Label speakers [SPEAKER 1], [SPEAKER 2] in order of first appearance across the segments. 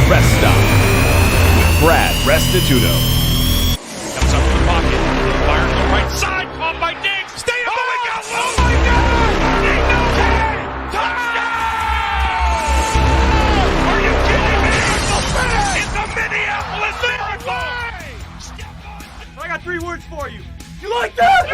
[SPEAKER 1] Rest Stop. Brad Restituto.
[SPEAKER 2] Comes up to the pocket. Fires to the right side. Caught by Diggs. Stay up. Oh, my God. Oh, my God. He knows it. Touchdown. Are you kidding me? It's the Minneapolis Miracle. I got 3 words for you. You like that?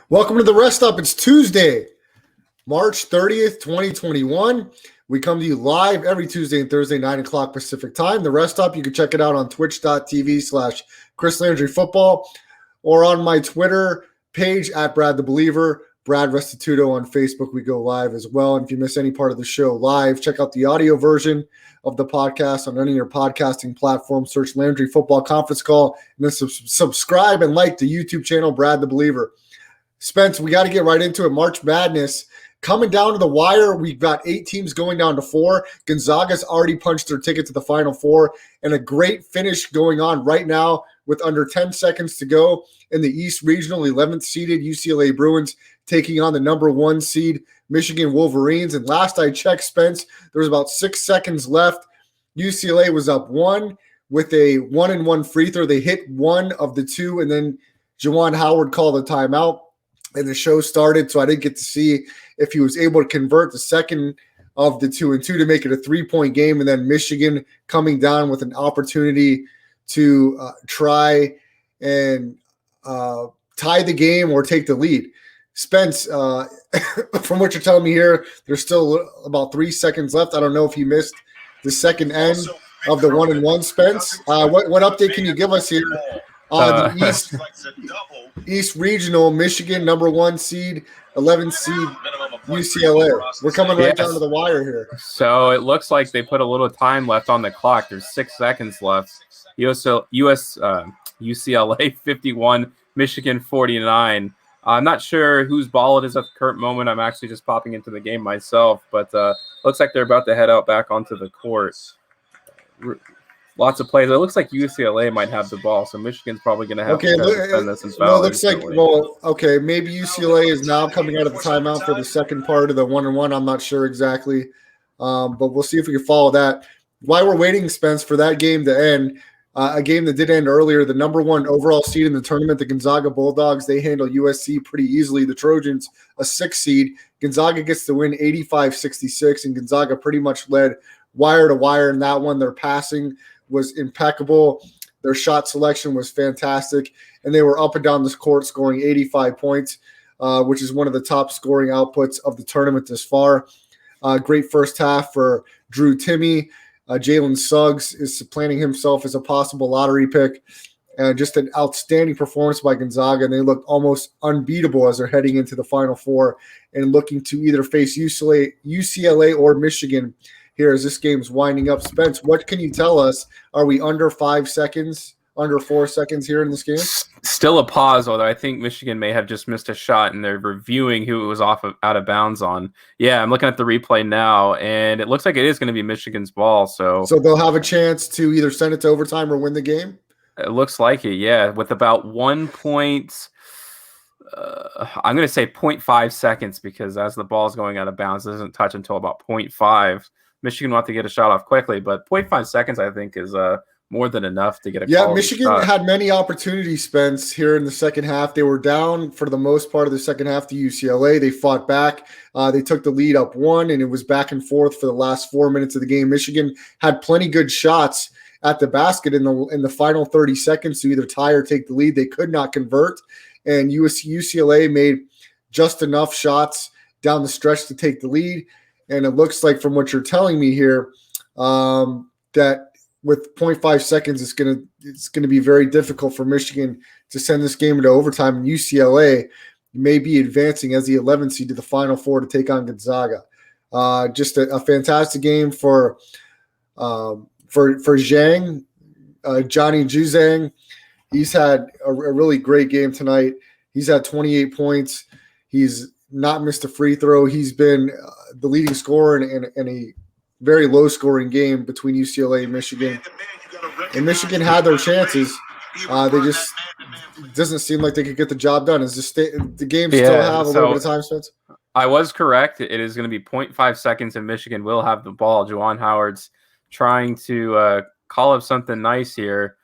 [SPEAKER 3] Welcome to the Rest Stop. It's Tuesday, March 30th, 2021. We come to you live every Tuesday and Thursday, 9 o'clock Pacific time. The Rest Stop, you can check it out on twitch.tv/Chris Landry Football or on my Twitter page at Brad the Believer, Brad Restituto on Facebook. We go live as well. And if you miss any part of the show live, check out the audio version of the podcast on any of your podcasting platforms. Search Landry Football Conference Call and then subscribe and like the YouTube channel, Brad the Believer. Spence, we got to get right into it. March Madness coming down to the wire. We've got 8 teams going down to 4. Gonzaga's already punched their ticket to the Final Four, and a great finish going on right now with under 10 seconds to go in the East Regional. 11th seeded UCLA Bruins taking on the number 1 seed Michigan Wolverines. And last I checked, Spence, there was about 6 seconds left. UCLA was up 1 with a 1-and-1 free throw. They hit 1 of the 2, and then Juwan Howard called a timeout. And the show started, so I didn't get to see if he was able to convert the second of the 2-and-2 to make it a 3-point game, and then Michigan coming down with an opportunity to try and tie the game or take the lead. Spence, from what you're telling me here, there's still about 3 seconds left. I don't know if you missed the second end of the 1-and-1, Spence. What update can you give us here on the East Regional? Michigan, number 1 seed, 11th seed UCLA. We're coming right down to the wire here.
[SPEAKER 4] So it looks like they put a little time left on the clock. There's 6 seconds left. UCLA 51, Michigan 49. I'm not sure whose ball it is at the current moment. I'm actually just popping into the game myself, but looks like they're about to head out back onto the court. Lots of plays. It looks like UCLA might have the ball, so Michigan's probably going to have to defend this and foul.
[SPEAKER 3] Looks like, maybe UCLA is now coming out of the timeout for the second part of the 1-and-1. I'm not sure exactly, but we'll see if we can follow that. While we're waiting, Spence, for that game to end, a game that did end earlier, the number 1 overall seed in the tournament, the Gonzaga Bulldogs, they handle USC pretty easily. The Trojans, a 6 seed. Gonzaga gets the win 85-66, and Gonzaga pretty much led wire to wire in that one. Their passing was impeccable. Their shot selection was fantastic, and they were up and down this court scoring 85 points, which is one of the top scoring outputs of the tournament this far. Great first half for Drew Timme. Jalen Suggs is supplanting himself as a possible lottery pick. Just an outstanding performance by Gonzaga, and they looked almost unbeatable as they're heading into the Final Four and looking to either face UCLA or Michigan here as this game's winding up. Spence, what can you tell us? Are we under 5 seconds, under 4 seconds here in this game?
[SPEAKER 4] Still a pause, although I think Michigan may have just missed a shot, and they're reviewing who it was out of bounds on. Yeah, I'm looking at the replay now, and it looks like it is going to be Michigan's ball. So
[SPEAKER 3] they'll have a chance to either send it to overtime or win the game?
[SPEAKER 4] It looks like it, yeah, with about 1 point I'm going to say 0.5 seconds, because as the ball is going out of bounds, it doesn't touch until about 0.5. Michigan will have to get a shot off quickly, but 0.5 seconds, I think, is more than enough to get a
[SPEAKER 3] Yeah, Michigan had many opportunities, Spence, here in the second half. They were down for the most part of the second half to UCLA. They fought back. They took the lead up 1, and it was back and forth for the last 4 minutes of the game. Michigan had plenty good shots at the basket in the final 30 seconds to either tie or take the lead. They could not convert, and UCLA made just enough shots down the stretch to take the lead. And it looks like, from what you're telling me here, that with 0.5 seconds, it's gonna be very difficult for Michigan to send this game into overtime. And UCLA may be advancing as the 11th seed to the Final Four to take on Gonzaga. Just a fantastic game for Zhang, Johnny Juzang. He's had a really great game tonight. He's had 28 points. He's not missed a free throw. He's been the leading scorer and very low-scoring game between UCLA and Michigan. And Michigan had their chances. They just doesn't seem like they could get the job done. Is the game still have a little bit of time, Spence?
[SPEAKER 4] I was correct. It is going to be 0.5 seconds, and Michigan will have the ball. Juwan Howard's trying to call up something nice here.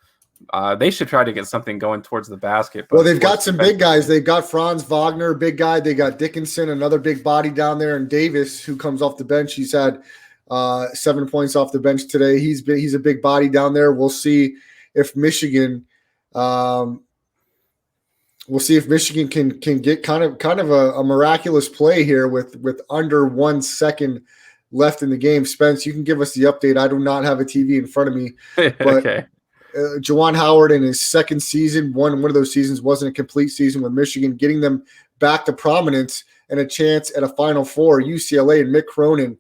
[SPEAKER 4] They should try to get something going towards the basket.
[SPEAKER 3] Well, they've got some big guys. They've got Franz Wagner, big guy. They got Dickinson, another big body down there, and Davis, who comes off the bench. He's had 7 points off the bench today. He's a big body down there. We'll see if Michigan can get kind of a miraculous play here with under 1 second left in the game. Spence, you can give us the update. I do not have a TV in front of me, but
[SPEAKER 4] okay.
[SPEAKER 3] Juwan Howard in his second season, one of those seasons wasn't a complete season with Michigan, getting them back to prominence and a chance at a Final Four. UCLA and Mick Cronin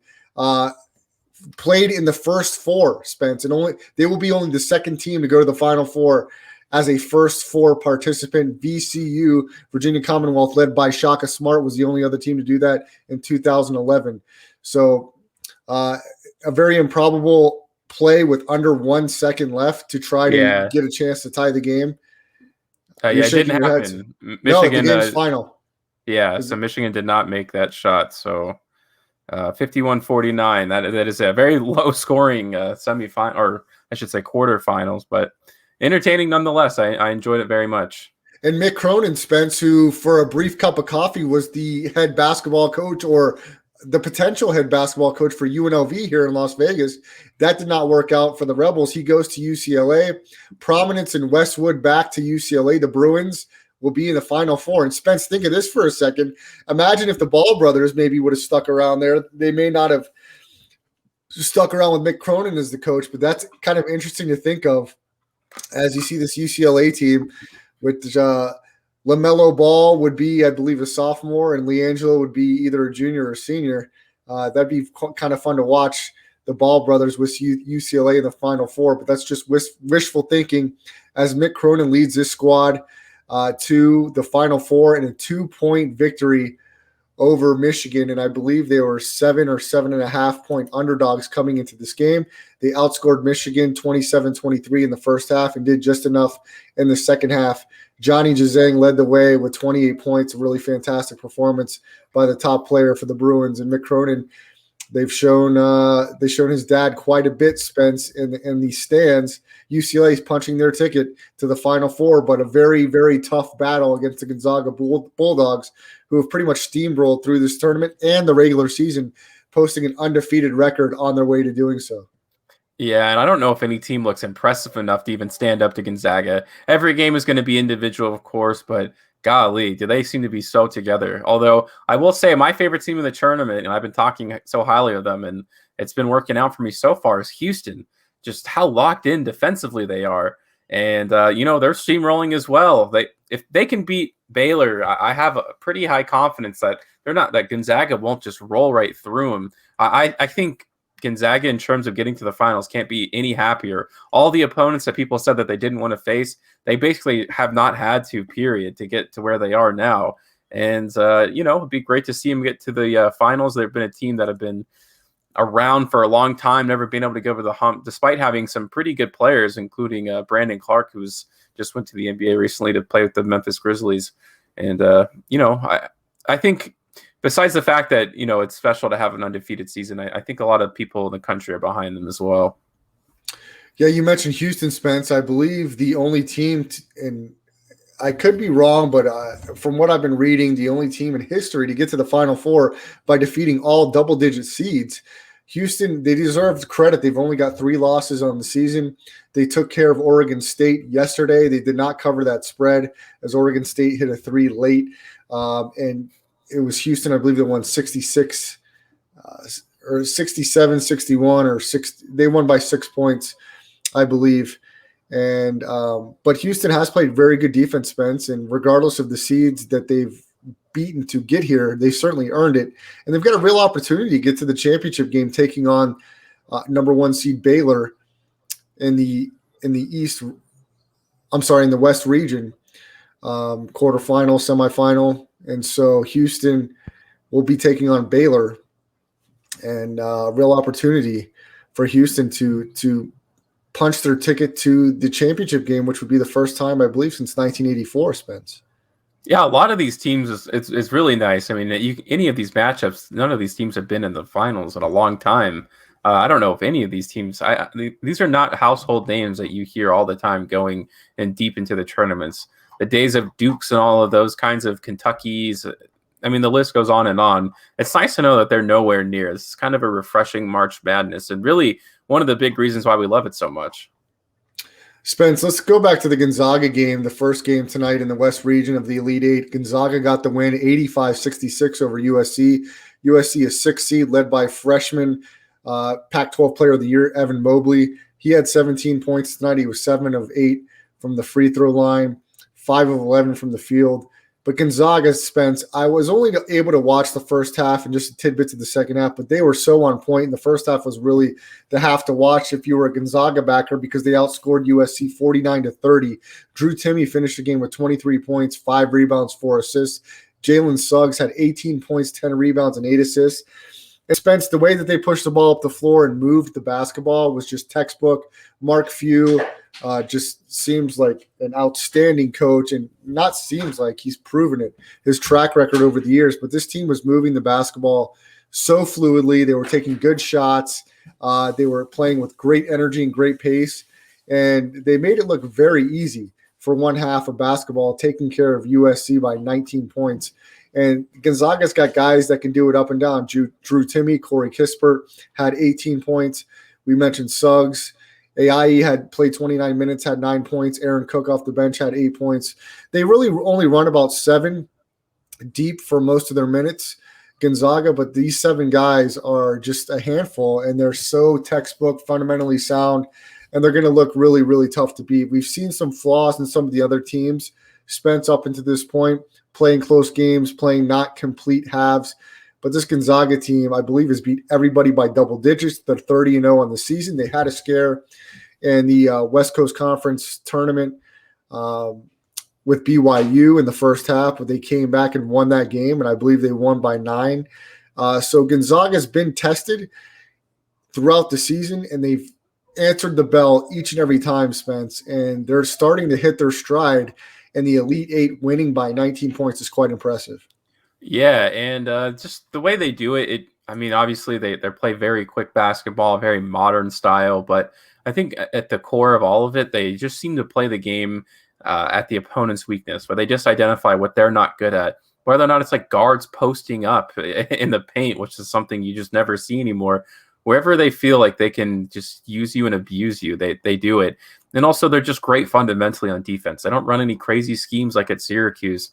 [SPEAKER 3] played in the first four, Spence, and they will be only the second team to go to the Final Four as a first four participant. VCU, Virginia Commonwealth, led by Shaka Smart, was the only other team to do that in 2011. So a very improbable play with under 1 second left to try to get a chance to tie the game.
[SPEAKER 4] It didn't happen. Michigan,
[SPEAKER 3] no, the game's final.
[SPEAKER 4] Yeah, so Michigan did not make that shot. So 51-49. That is a very low scoring semifinal, or I should say quarterfinals, but entertaining nonetheless. I enjoyed it very much.
[SPEAKER 3] And Mick Cronin, Spence, who for a brief cup of coffee was the head basketball coach or the potential head basketball coach for UNLV here in Las Vegas, that did not work out for the Rebels. He goes to UCLA. Prominence in Westwood back to UCLA. The Bruins will be in the Final Four. And Spence, think of this for a second. Imagine if the Ball brothers maybe would have stuck around there. They may not have stuck around with Mick Cronin as the coach, but that's kind of interesting to think of as you see this UCLA team with LaMelo Ball would be, I believe, a sophomore, and LiAngelo would be either a junior or senior. That'd be kind of fun to watch the Ball brothers with UCLA in the Final Four, but that's just wishful thinking as Mick Cronin leads this squad to the Final Four in a 2-point victory over Michigan, and I believe they were 7 or 7.5 point underdogs coming into this game. They outscored Michigan 27-23 in the first half and did just enough in the second half. Johnny Juzang led the way with 28 points, a really fantastic performance by the top player for the Bruins. And Mick Cronin, they've shown his dad quite a bit, Spence, in the stands. UCLA is punching their ticket to the Final Four, but a very, very tough battle against the Gonzaga Bulldogs, who have pretty much steamrolled through this tournament and the regular season, posting an undefeated record on their way to doing so.
[SPEAKER 4] Yeah, and I don't know if any team looks impressive enough to even stand up to Gonzaga. Every game is going to be individual, of course, but golly, do they seem to be so together. Although I will say my favorite team in the tournament, and I've been talking so highly of them, and it's been working out for me so far, is Houston. Just how locked in defensively they are. And, they're steamrolling as well. If they can beat Baylor, I have a pretty high confidence that Gonzaga won't just roll right through them. I think Gonzaga, in terms of getting to the finals, can't be any happier. All the opponents that people said that they didn't want to face, they basically have not had to, period, to get to where they are now. And, it'd be great to see them get to the finals. They've been a team that have been around for a long time, never been able to go over the hump, despite having some pretty good players, including Brandon Clark, who's just went to the NBA recently to play with the Memphis Grizzlies. And, I think besides the fact that, it's special to have an undefeated season, I think a lot of people in the country are behind them as well.
[SPEAKER 3] Yeah, you mentioned Houston, Spence. I believe the only team, and I could be wrong, but from what I've been reading, the only team in history to get to the Final Four by defeating all double-digit seeds. Houston, they deserve credit. They've only got 3 losses on the season. They took care of Oregon State yesterday. They did not cover that spread as Oregon State hit a 3 late. And it was Houston, I believe, that won 66 or 67, 61, or 6. They won by 6 points, I believe. And but Houston has played very good defense, Spence, and regardless of the seeds that they've beaten to get here, they certainly earned it. And they've got a real opportunity to get to the championship game, taking on number 1 seed Baylor in the West region, quarterfinal, semifinal. And so Houston will be taking on Baylor. and real opportunity for Houston to punch their ticket to the championship game, which would be the first time, I believe, since 1984, Spence.
[SPEAKER 4] Yeah, a lot of these teams it's really nice. I mean, any of these matchups, none of these teams have been in the finals in a long time. I don't know if any of these teams. These are not household names that you hear all the time going and deep into the tournaments. The days of Dukes and all of those kinds of Kentuckys. I mean, the list goes on and on. It's nice to know that they're nowhere near. It's kind of a refreshing March Madness, and really one of the big reasons why we love it so much.
[SPEAKER 3] Spence, let's go back to the Gonzaga game, the first game tonight in the West region of the Elite Eight. Gonzaga got the win 85-66 over USC. USC is 6th seed, led by freshman Pac-12 Player of the Year, Evan Mobley. He had 17 points tonight. He was 7 of 8 from the free throw line, 5 of 11 from the field. But Gonzaga, Spence, I was only able to watch the first half and just tidbits of the second half, but they were so on point. And the first half was really the half to watch if you were a Gonzaga backer because they outscored USC 49-30. Drew Timme finished the game with 23 points, 5 rebounds, 4 assists. Jalen Suggs had 18 points, 10 rebounds, and 8 assists. And Spence, the way that they pushed the ball up the floor and moved the basketball was just textbook. Mark Few just seems like an outstanding coach, and not seems like, he's proven it, his track record over the years. But this team was moving the basketball so fluidly. They were taking good shots. They were playing with great energy and great pace, and they made it look very easy for one half of basketball, taking care of USC by 19 points. And Gonzaga's got guys that can do it up and down. Drew Timme, Corey Kispert had 18 points. We mentioned Suggs. AI had played 29 minutes, had 9 points. Aaron Cook off the bench had 8 points. They really only run about 7 deep for most of their minutes, Gonzaga, but these 7 guys are just a handful, and they're so textbook, fundamentally sound, and they're going to look really, really tough to beat. We've seen some flaws in some of the other teams, Spence, up until this point, playing close games, playing not complete halves. But this Gonzaga team, I believe, has beat everybody by double digits. They're 30-0 on the season. They had a scare in the West Coast Conference tournament with BYU in the first half, but they came back and won that game, and I believe they won by 9. So Gonzaga's been tested throughout the season, and they've answered the bell each and every time, Spence, and they're starting to hit their stride, and the Elite Eight winning by 19 points is quite impressive.
[SPEAKER 4] Yeah, and just the way they do it, I mean, obviously they play very quick basketball, very modern style, but I think at the core of all of it, they just seem to play the game at the opponent's weakness, where they just identify what they're not good at. Whether or not it's like guards posting up in the paint, which is something you just never see anymore. Wherever they feel like they can just use you and abuse you, they do it. And also, they're just great fundamentally on defense. They don't run any crazy schemes like at Syracuse.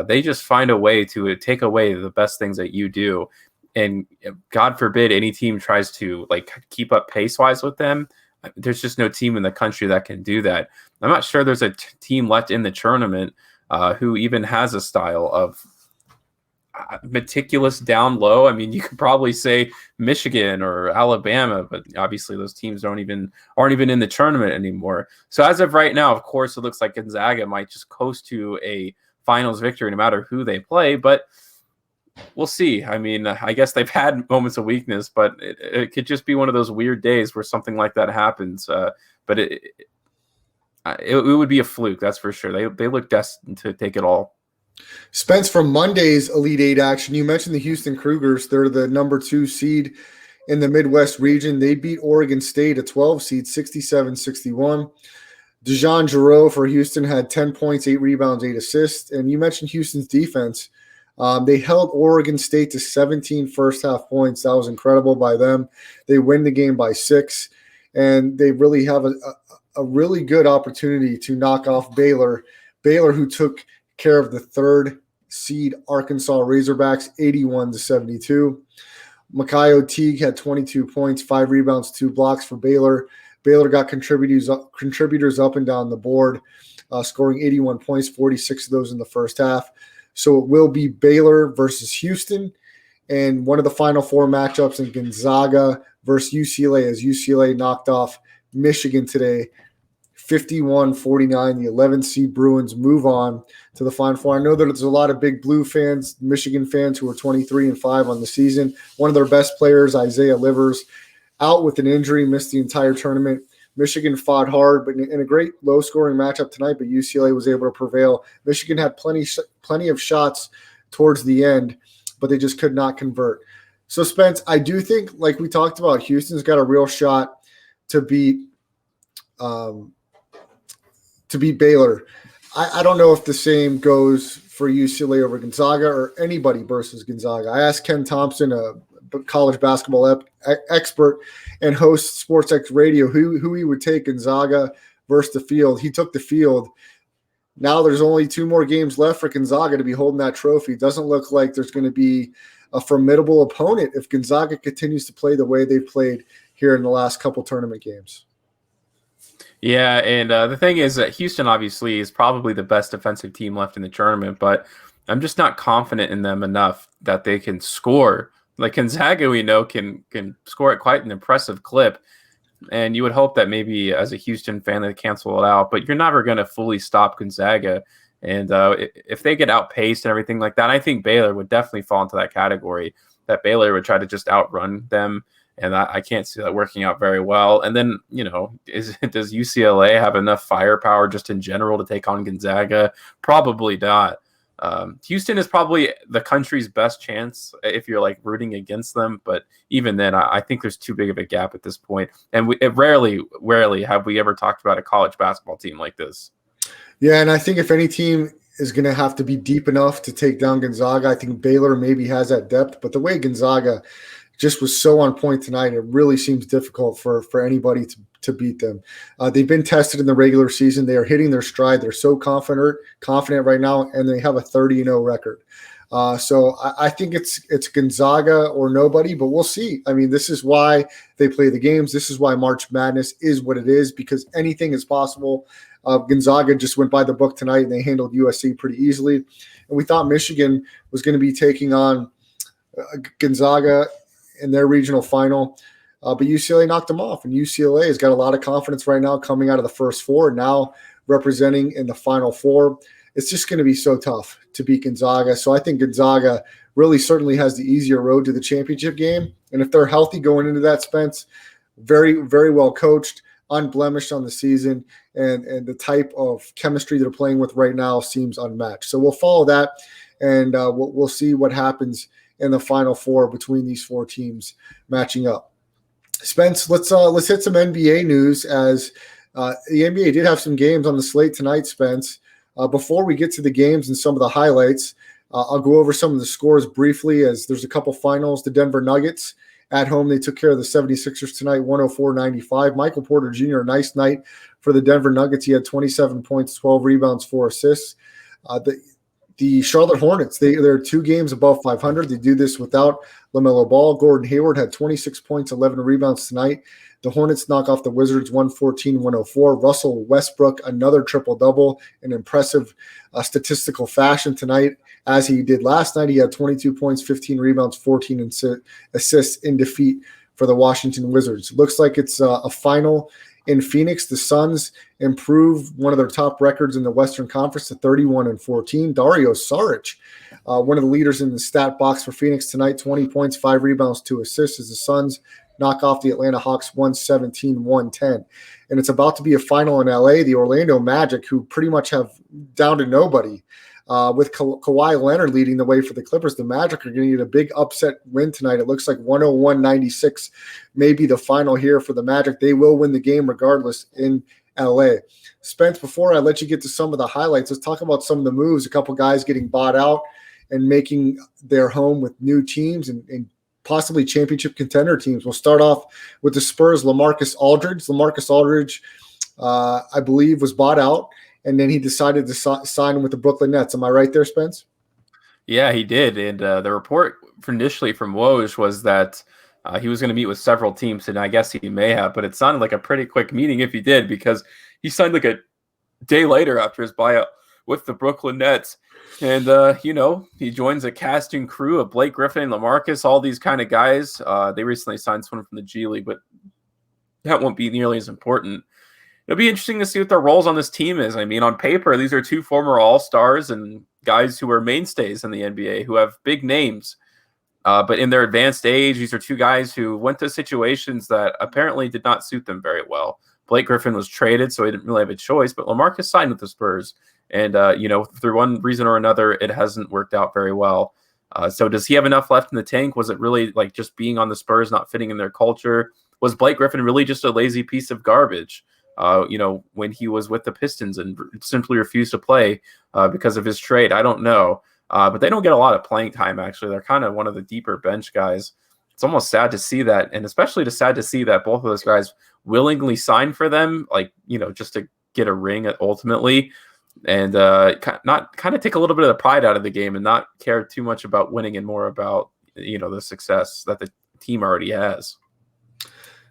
[SPEAKER 4] They just find a way to take away the best things that you do. And God forbid any team tries to like keep up pace-wise with them. There's just no team in the country that can do that. I'm not sure there's a team left in the tournament who even has a style of meticulous down low. I mean, you could probably say Michigan or Alabama, but obviously those teams aren't even in the tournament anymore. So as of right now, of course, it looks like Gonzaga might just coast to a finals victory no matter who they play, but we'll see. I mean, I guess they've had moments of weakness, but it could just be one of those weird days where something like that happens. But it would be a fluke, that's for sure. They look destined to take it all.
[SPEAKER 3] Spence, from Monday's Elite Eight action, you mentioned the Houston Cougars. They're the number 2 seed in the Midwest region. They beat Oregon State, a 12 seed, 67-61. DeJon Jarreau for Houston had 10 points, 8 rebounds, 8 assists. And you mentioned Houston's defense. They held Oregon State to 17 first-half points. That was incredible by them. They win the game by 6, and they really have a really good opportunity to knock off Baylor. Baylor, who took care of the 3rd seed Arkansas Razorbacks, 81-72. Makayo Teague had 22 points, 5 rebounds, 2 blocks for Baylor. Baylor got contributors up and down the board, scoring 81 points, 46 of those in the first half. So it will be Baylor versus Houston, and one of the Final Four matchups in Gonzaga versus UCLA, as UCLA knocked off Michigan today 51-49. The 11 seed Bruins move on to the Final Four. I know that there's a lot of big Blue fans, Michigan fans, who are 23-5 on the season. One of their best players, Isaiah Livers, out with an injury, missed the entire tournament. Michigan fought hard, but in a great low-scoring matchup tonight, but UCLA was able to prevail. Michigan had plenty of shots towards the end, but they just could not convert. So, Spence, I do think, like we talked about, Houston's got a real shot to beat Baylor. I don't know if the same goes for UCLA over Gonzaga or anybody versus Gonzaga. I asked Ken Thompson, a college basketball expert and host SportsX Radio, who he would take Gonzaga versus the field. He took the field. Now there's only 2 more games left for Gonzaga to be holding that trophy. It doesn't look like there's going to be a formidable opponent if Gonzaga continues to play the way they've played here in the last couple tournament games.
[SPEAKER 4] Yeah, and the thing is that Houston obviously is probably the best defensive team left in the tournament, but I'm just not confident in them enough that they can score. Like Gonzaga, we know, can score at quite an impressive clip, and you would hope that maybe as a Houston fan they cancel it out, but you're never going to fully stop Gonzaga. And if they get outpaced and everything like that, I think Baylor would definitely fall into that category, that Baylor would try to just outrun them. And I can't see that working out very well. And then, does UCLA have enough firepower just in general to take on Gonzaga? Probably not. Houston is probably the country's best chance if you're like rooting against them. But even then, I think there's too big of a gap at this point. And rarely have we ever talked about a college basketball team like this.
[SPEAKER 3] Yeah, and I think if any team is going to have to be deep enough to take down Gonzaga, I think Baylor maybe has that depth. But the way Gonzaga just was so on point tonight, it really seems difficult for anybody to beat them. They've been tested in the regular season. They are hitting their stride. They're so confident right now, and they have a 30-0 record. So I think it's Gonzaga or nobody, but we'll see. I mean, this is why they play the games. This is why March Madness is what it is, because anything is possible. Gonzaga just went by the book tonight, and they handled USC pretty easily. And we thought Michigan was going to be taking on Gonzaga in their regional final, but UCLA knocked them off, and UCLA has got a lot of confidence right now coming out of the first 4, now representing in the Final Four. It's just going to be so tough to beat Gonzaga. So I think Gonzaga really certainly has the easier road to the championship game. And if they're healthy going into that, Spence, very, very well coached, unblemished on the season, and the type of chemistry they're playing with right now seems unmatched. So we'll follow that, and we'll see what happens in the Final Four between these 4 teams matching up. Spence, let's hit some NBA news, as the NBA did have some games on the slate tonight, Spence. Before we get to the games and some of the highlights, I'll go over some of the scores briefly, as there's a couple finals. The Denver Nuggets at home, they took care of the 76ers tonight, 104-95. Michael Porter Jr., a nice night for the Denver Nuggets. He had 27 points, 12 rebounds, 4 assists. The Charlotte Hornets, they're 2 games above 500. They do this without LaMelo Ball. Gordon Hayward had 26 points, 11 rebounds tonight. The Hornets knock off the Wizards 114-104. Russell Westbrook, another triple-double in impressive statistical fashion tonight, as he did last night. He had 22 points, 15 rebounds, 14 assists in defeat for the Washington Wizards. Looks like it's a final in Phoenix. The Suns improve one of their top records in the Western Conference to 31-14. Dario Saric, one of the leaders in the stat box for Phoenix tonight, 20 points, 5 rebounds, 2 assists, as the Suns knock off the Atlanta Hawks 117-110. And it's about to be a final in LA. The Orlando Magic, who pretty much have down to nobody, with Kawhi Leonard leading the way for the Clippers. The Magic are going to need a big upset win tonight. It looks like 101-96 may be the final here for the Magic. They will win the game regardless in LA. Spence, before I let you get to some of the highlights, let's talk about some of the moves. A couple guys getting bought out and making their home with new teams and possibly championship contender teams. We'll start off with the Spurs, Lamarcus Aldridge. Lamarcus Aldridge, I believe, was bought out, and then he decided to sign with the Brooklyn Nets. Am I right there, Spence?
[SPEAKER 4] Yeah, he did. And the report initially from Woj was that he was going to meet with several teams, and I guess he may have, but it sounded like a pretty quick meeting if he did, because he signed like a day later after his buyout with the Brooklyn Nets. And, he joins a casting crew of Blake Griffin and Lamarcus, all these kind of guys. They recently signed someone from the G League, but that won't be nearly as important. it'll be interesting to see what their roles on this team is. I mean, on paper, these are two former All-Stars and guys who are mainstays in the NBA who have big names. But in their advanced age, these are two guys who went to situations that apparently did not suit them very well. Blake Griffin was traded, so he didn't really have a choice, but Lamarcus signed with the Spurs. And, through one reason or another, it hasn't worked out very well. So does he have enough left in the tank? Was it really like just being on the Spurs, not fitting in their culture? Was Blake Griffin really just a lazy piece of garbage, when he was with the Pistons and simply refused to play because of his trade? I don't know. But they don't get a lot of playing time, actually. They're kind of one of the deeper bench guys. It's almost sad to see that, and especially sad to see that both of those guys willingly signed for them, just to get a ring ultimately, and not kind of take a little bit of the pride out of the game and not care too much about winning and more about, the success that the team already has.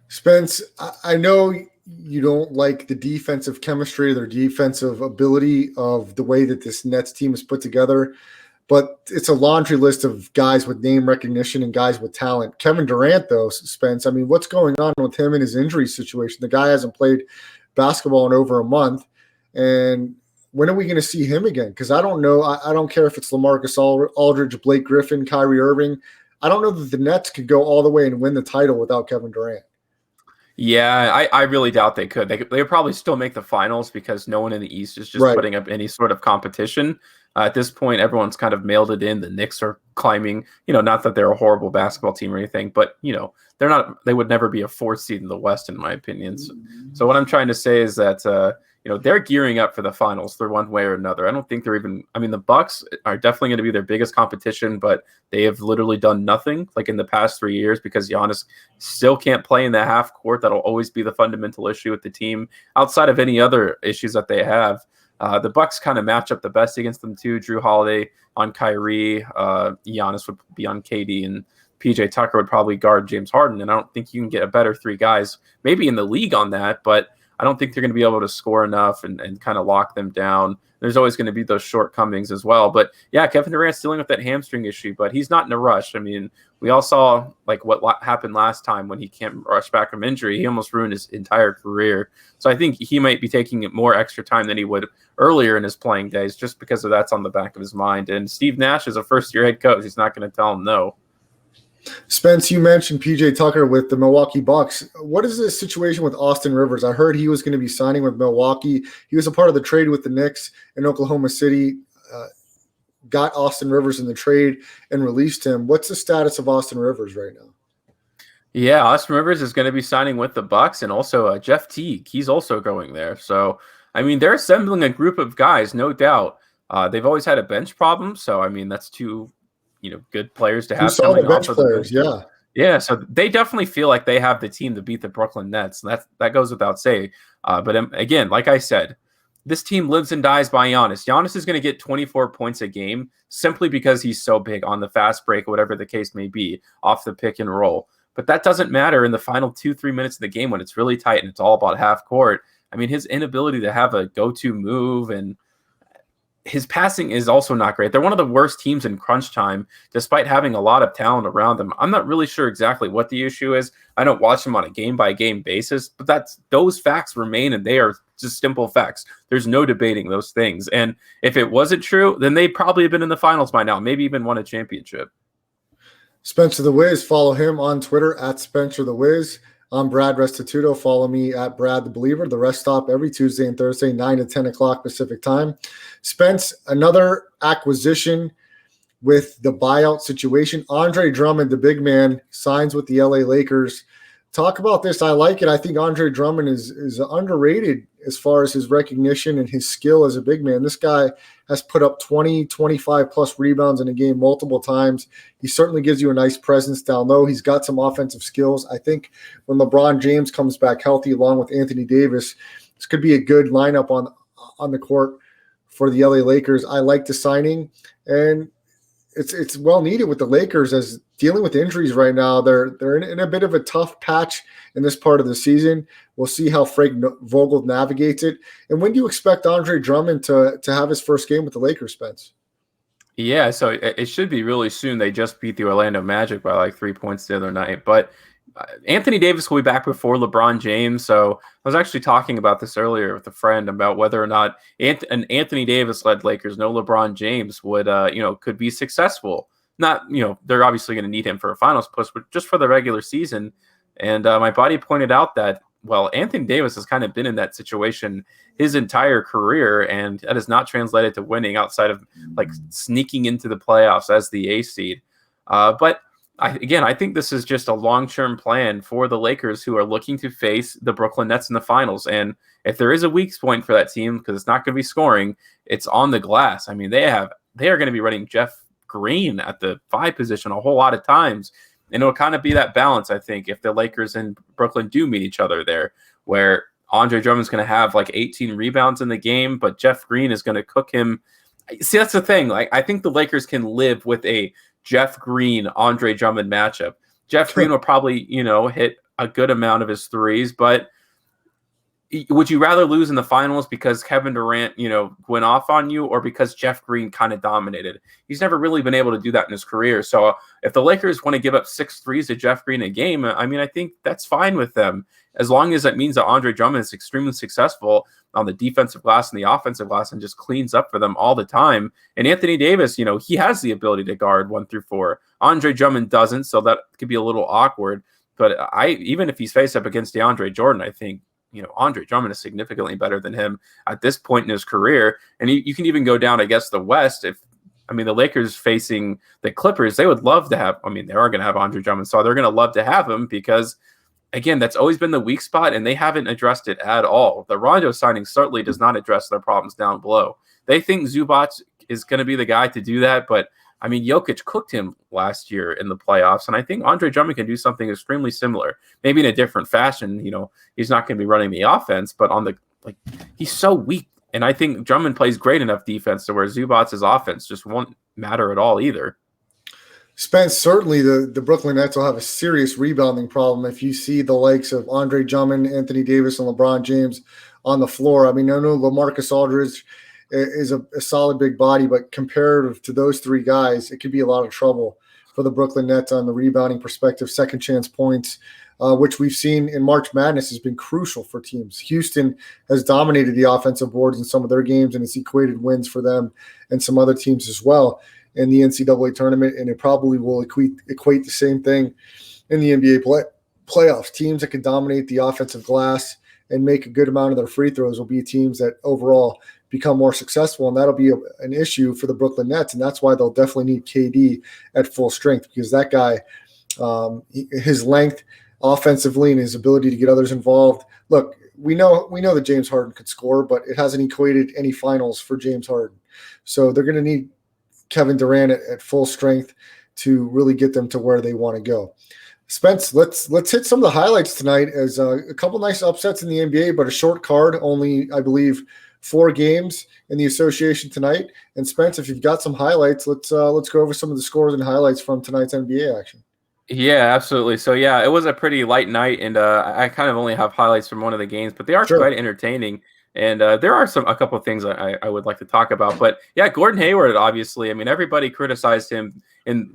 [SPEAKER 3] Spence, I know you don't like the defensive chemistry, their defensive ability of the way that this Nets team is put together, but it's a laundry list of guys with name recognition and guys with talent. Kevin Durant, though, Spence, I mean, what's going on with him and his injury situation? The guy hasn't played basketball in over a month, and when are we going to see him again? Because I don't know. I don't care if it's Lamarcus Aldridge, Blake Griffin, Kyrie Irving. I don't know that the Nets could go all the way and win the title without Kevin Durant.
[SPEAKER 4] Yeah, I really doubt they could. They would probably still make the finals because no one in the East is just putting up any sort of competition. At this point, everyone's kind of mailed it in. The Knicks are climbing, not that they're a horrible basketball team or anything, but, they're not. They would never be a fourth seed in the West, in my opinion. So what I'm trying to say is that, they're gearing up for the finals through one way or another. I don't think they're even – I mean, the Bucks are definitely going to be their biggest competition, but they have literally done nothing like in the past 3 years because Giannis still can't play in the half court. That'll always be the fundamental issue with the team outside of any other issues that they have. The Bucks kind of match up the best against them too. Drew Holiday on Kyrie, Giannis would be on KD, and PJ Tucker would probably guard James Harden. And I don't think you can get a better three guys maybe in the league on that, but I don't think they're going to be able to score enough and kind of lock them down. There's always going to be those shortcomings as well. But yeah, Kevin Durant's dealing with that hamstring issue, but he's not in a rush. I mean, we all saw like what happened last time when he can't rush back from injury. He almost ruined his entire career. So I think he might be taking more extra time than he would earlier in his playing days just because of that's on the back of his mind. And Steve Nash is a first-year head coach. He's not going to tell him no.
[SPEAKER 3] Spence, you mentioned PJ Tucker with the Milwaukee Bucks. What is the situation with Austin Rivers? I heard he was going to be signing with Milwaukee. He was a part of the trade with the Knicks in Oklahoma City, got Austin Rivers in the trade and released him. What's the status of Austin Rivers right now?
[SPEAKER 4] Yeah, Austin Rivers is going to be signing with the Bucks, and also Jeff Teague. He's also going there. So, I mean, they're assembling a group of guys, no doubt. They've always had a bench problem, so I mean that's two good players to have.
[SPEAKER 3] Solid bench players, yeah.
[SPEAKER 4] Yeah, so they definitely feel like they have the team to beat the Brooklyn Nets. That goes without saying. But again, like I said, this team lives and dies by Giannis. Giannis is going to get 24 points a game simply because he's so big on the fast break, whatever the case may be, off the pick and roll. But that doesn't matter in the final 2-3 minutes of the game when it's really tight and it's all about half court. I mean, his inability to have a go-to move and his passing is also not great. They're one of the worst teams in crunch time, despite having a lot of talent around them. I'm not really sure exactly what the issue is. I don't watch them on a game-by-game basis, but those facts remain, and they are just simple facts. There's no debating those things. And if it wasn't true, then they'd probably have been in the finals by now, maybe even won a championship.
[SPEAKER 3] Spencer the Wiz, follow him on Twitter at Spencer the Wiz. I'm Brad Restituto. Follow me at Brad the Believer. The Rest Stop every Tuesday and Thursday, 9 to 10 o'clock Pacific time. Spence, another acquisition with the buyout situation. Andre Drummond, the big man, signs with the LA Lakers. Talk about this. I like it. I think Andre Drummond is underrated as far as his recognition and his skill as a big man. This guy has put up 20, 25-plus rebounds in a game multiple times. He certainly gives you a nice presence down low. He's got some offensive skills. I think when LeBron James comes back healthy along with Anthony Davis, this could be a good lineup on the court for the LA Lakers. I like the signing, and it's well needed with the Lakers as dealing with injuries right now. They're in a bit of a tough patch in this part of the season. We'll see how Frank Vogel navigates it. And when do you expect Andre Drummond to have his first game with the Lakers, Spence?
[SPEAKER 4] Yeah, so it should be really soon. They just beat the Orlando Magic by like 3 points the other night. But Anthony Davis will be back before LeBron James. So I was actually talking about this earlier with a friend about whether or not an Anthony Davis-led Lakers, no LeBron James, would could be successful. Not, they're obviously going to need him for a finals push, but just for the regular season. And my buddy pointed out that, well, Anthony Davis has kind of been in that situation his entire career, and that has not translated to winning outside of like sneaking into the playoffs as the A seed. But I think this is just a long-term plan for the Lakers, who are looking to face the Brooklyn Nets in the finals. And if there is a weak point for that team, because it's not going to be scoring, it's on the glass. I mean, they are going to be running Jeff Green at the 5 position a whole lot of times. And it'll kind of be that balance, I think, if the Lakers and Brooklyn do meet each other there, where Andre Drummond's going to have like 18 rebounds in the game, but Jeff Green is going to cook him. See, that's the thing. Like, I think the Lakers can live with a Jeff Green, Andre Drummond matchup. Jeff Green will probably, hit a good amount of his threes, but would you rather lose in the finals because Kevin Durant, went off on you, or because Jeff Green kind of dominated? He's never really been able to do that in his career. So if the Lakers want to give up 6 threes to Jeff Green a game, I mean, I think that's fine with them, as long as that means that Andre Drummond is extremely successful on the defensive glass and the offensive glass and just cleans up for them all the time. And Anthony Davis, he has the ability to guard 1 through 4. Andre Drummond doesn't, so that could be a little awkward. But even if he's faced up against DeAndre Jordan, I think, Andre Drummond is significantly better than him at this point in his career. And you can even go down, I guess, the West. The Lakers facing the Clippers, they would love to have, they are going to have Andre Drummond, so they're going to love to have him because, again, that's always been the weak spot, and they haven't addressed it at all. The Rondo signing certainly does not address their problems down below. They think Zubac is going to be the guy to do that, but Jokic cooked him last year in the playoffs, and I think Andre Drummond can do something extremely similar, maybe in a different fashion. He's not going to be running the offense, but he's so weak, and I think Drummond plays great enough defense to where Zubac's offense just won't matter at all either.
[SPEAKER 3] Spence, certainly the Brooklyn Nets will have a serious rebounding problem if you see the likes of Andre Drummond, Anthony Davis, and LeBron James on the floor. I know Lamarcus Aldridge is a solid big body, but comparative to those 3 guys, it could be a lot of trouble for the Brooklyn Nets on the rebounding perspective. Second chance points, which we've seen in March Madness, has been crucial for teams. Houston has dominated the offensive boards in some of their games, and it's equated wins for them and some other teams as well in the NCAA tournament, and it probably will equate the same thing in the NBA playoffs. Teams that can dominate the offensive glass and make a good amount of their free throws will be teams that overall become more successful, and that'll be an issue for the Brooklyn Nets, and that's why they'll definitely need KD at full strength, because that guy, his length offensively and his ability to get others involved. Look, we know that James Harden could score, but it hasn't equated any finals for James Harden. So they're going to need Kevin Durant at full strength to really get them to where they want to go. Spence, let's hit some of the highlights tonight, as a couple nice upsets in the NBA, but a short card, only, I believe, 4 games in the association tonight. And Spence, if you've got some highlights, let's go over some of the scores and highlights from tonight's NBA action.
[SPEAKER 4] Yeah, absolutely. So yeah, it was a pretty light night, and I kind of only have highlights from one of the games, but they are quite entertaining. And there are a couple of things I would like to talk about. But yeah, Gordon Hayward, obviously, everybody criticized him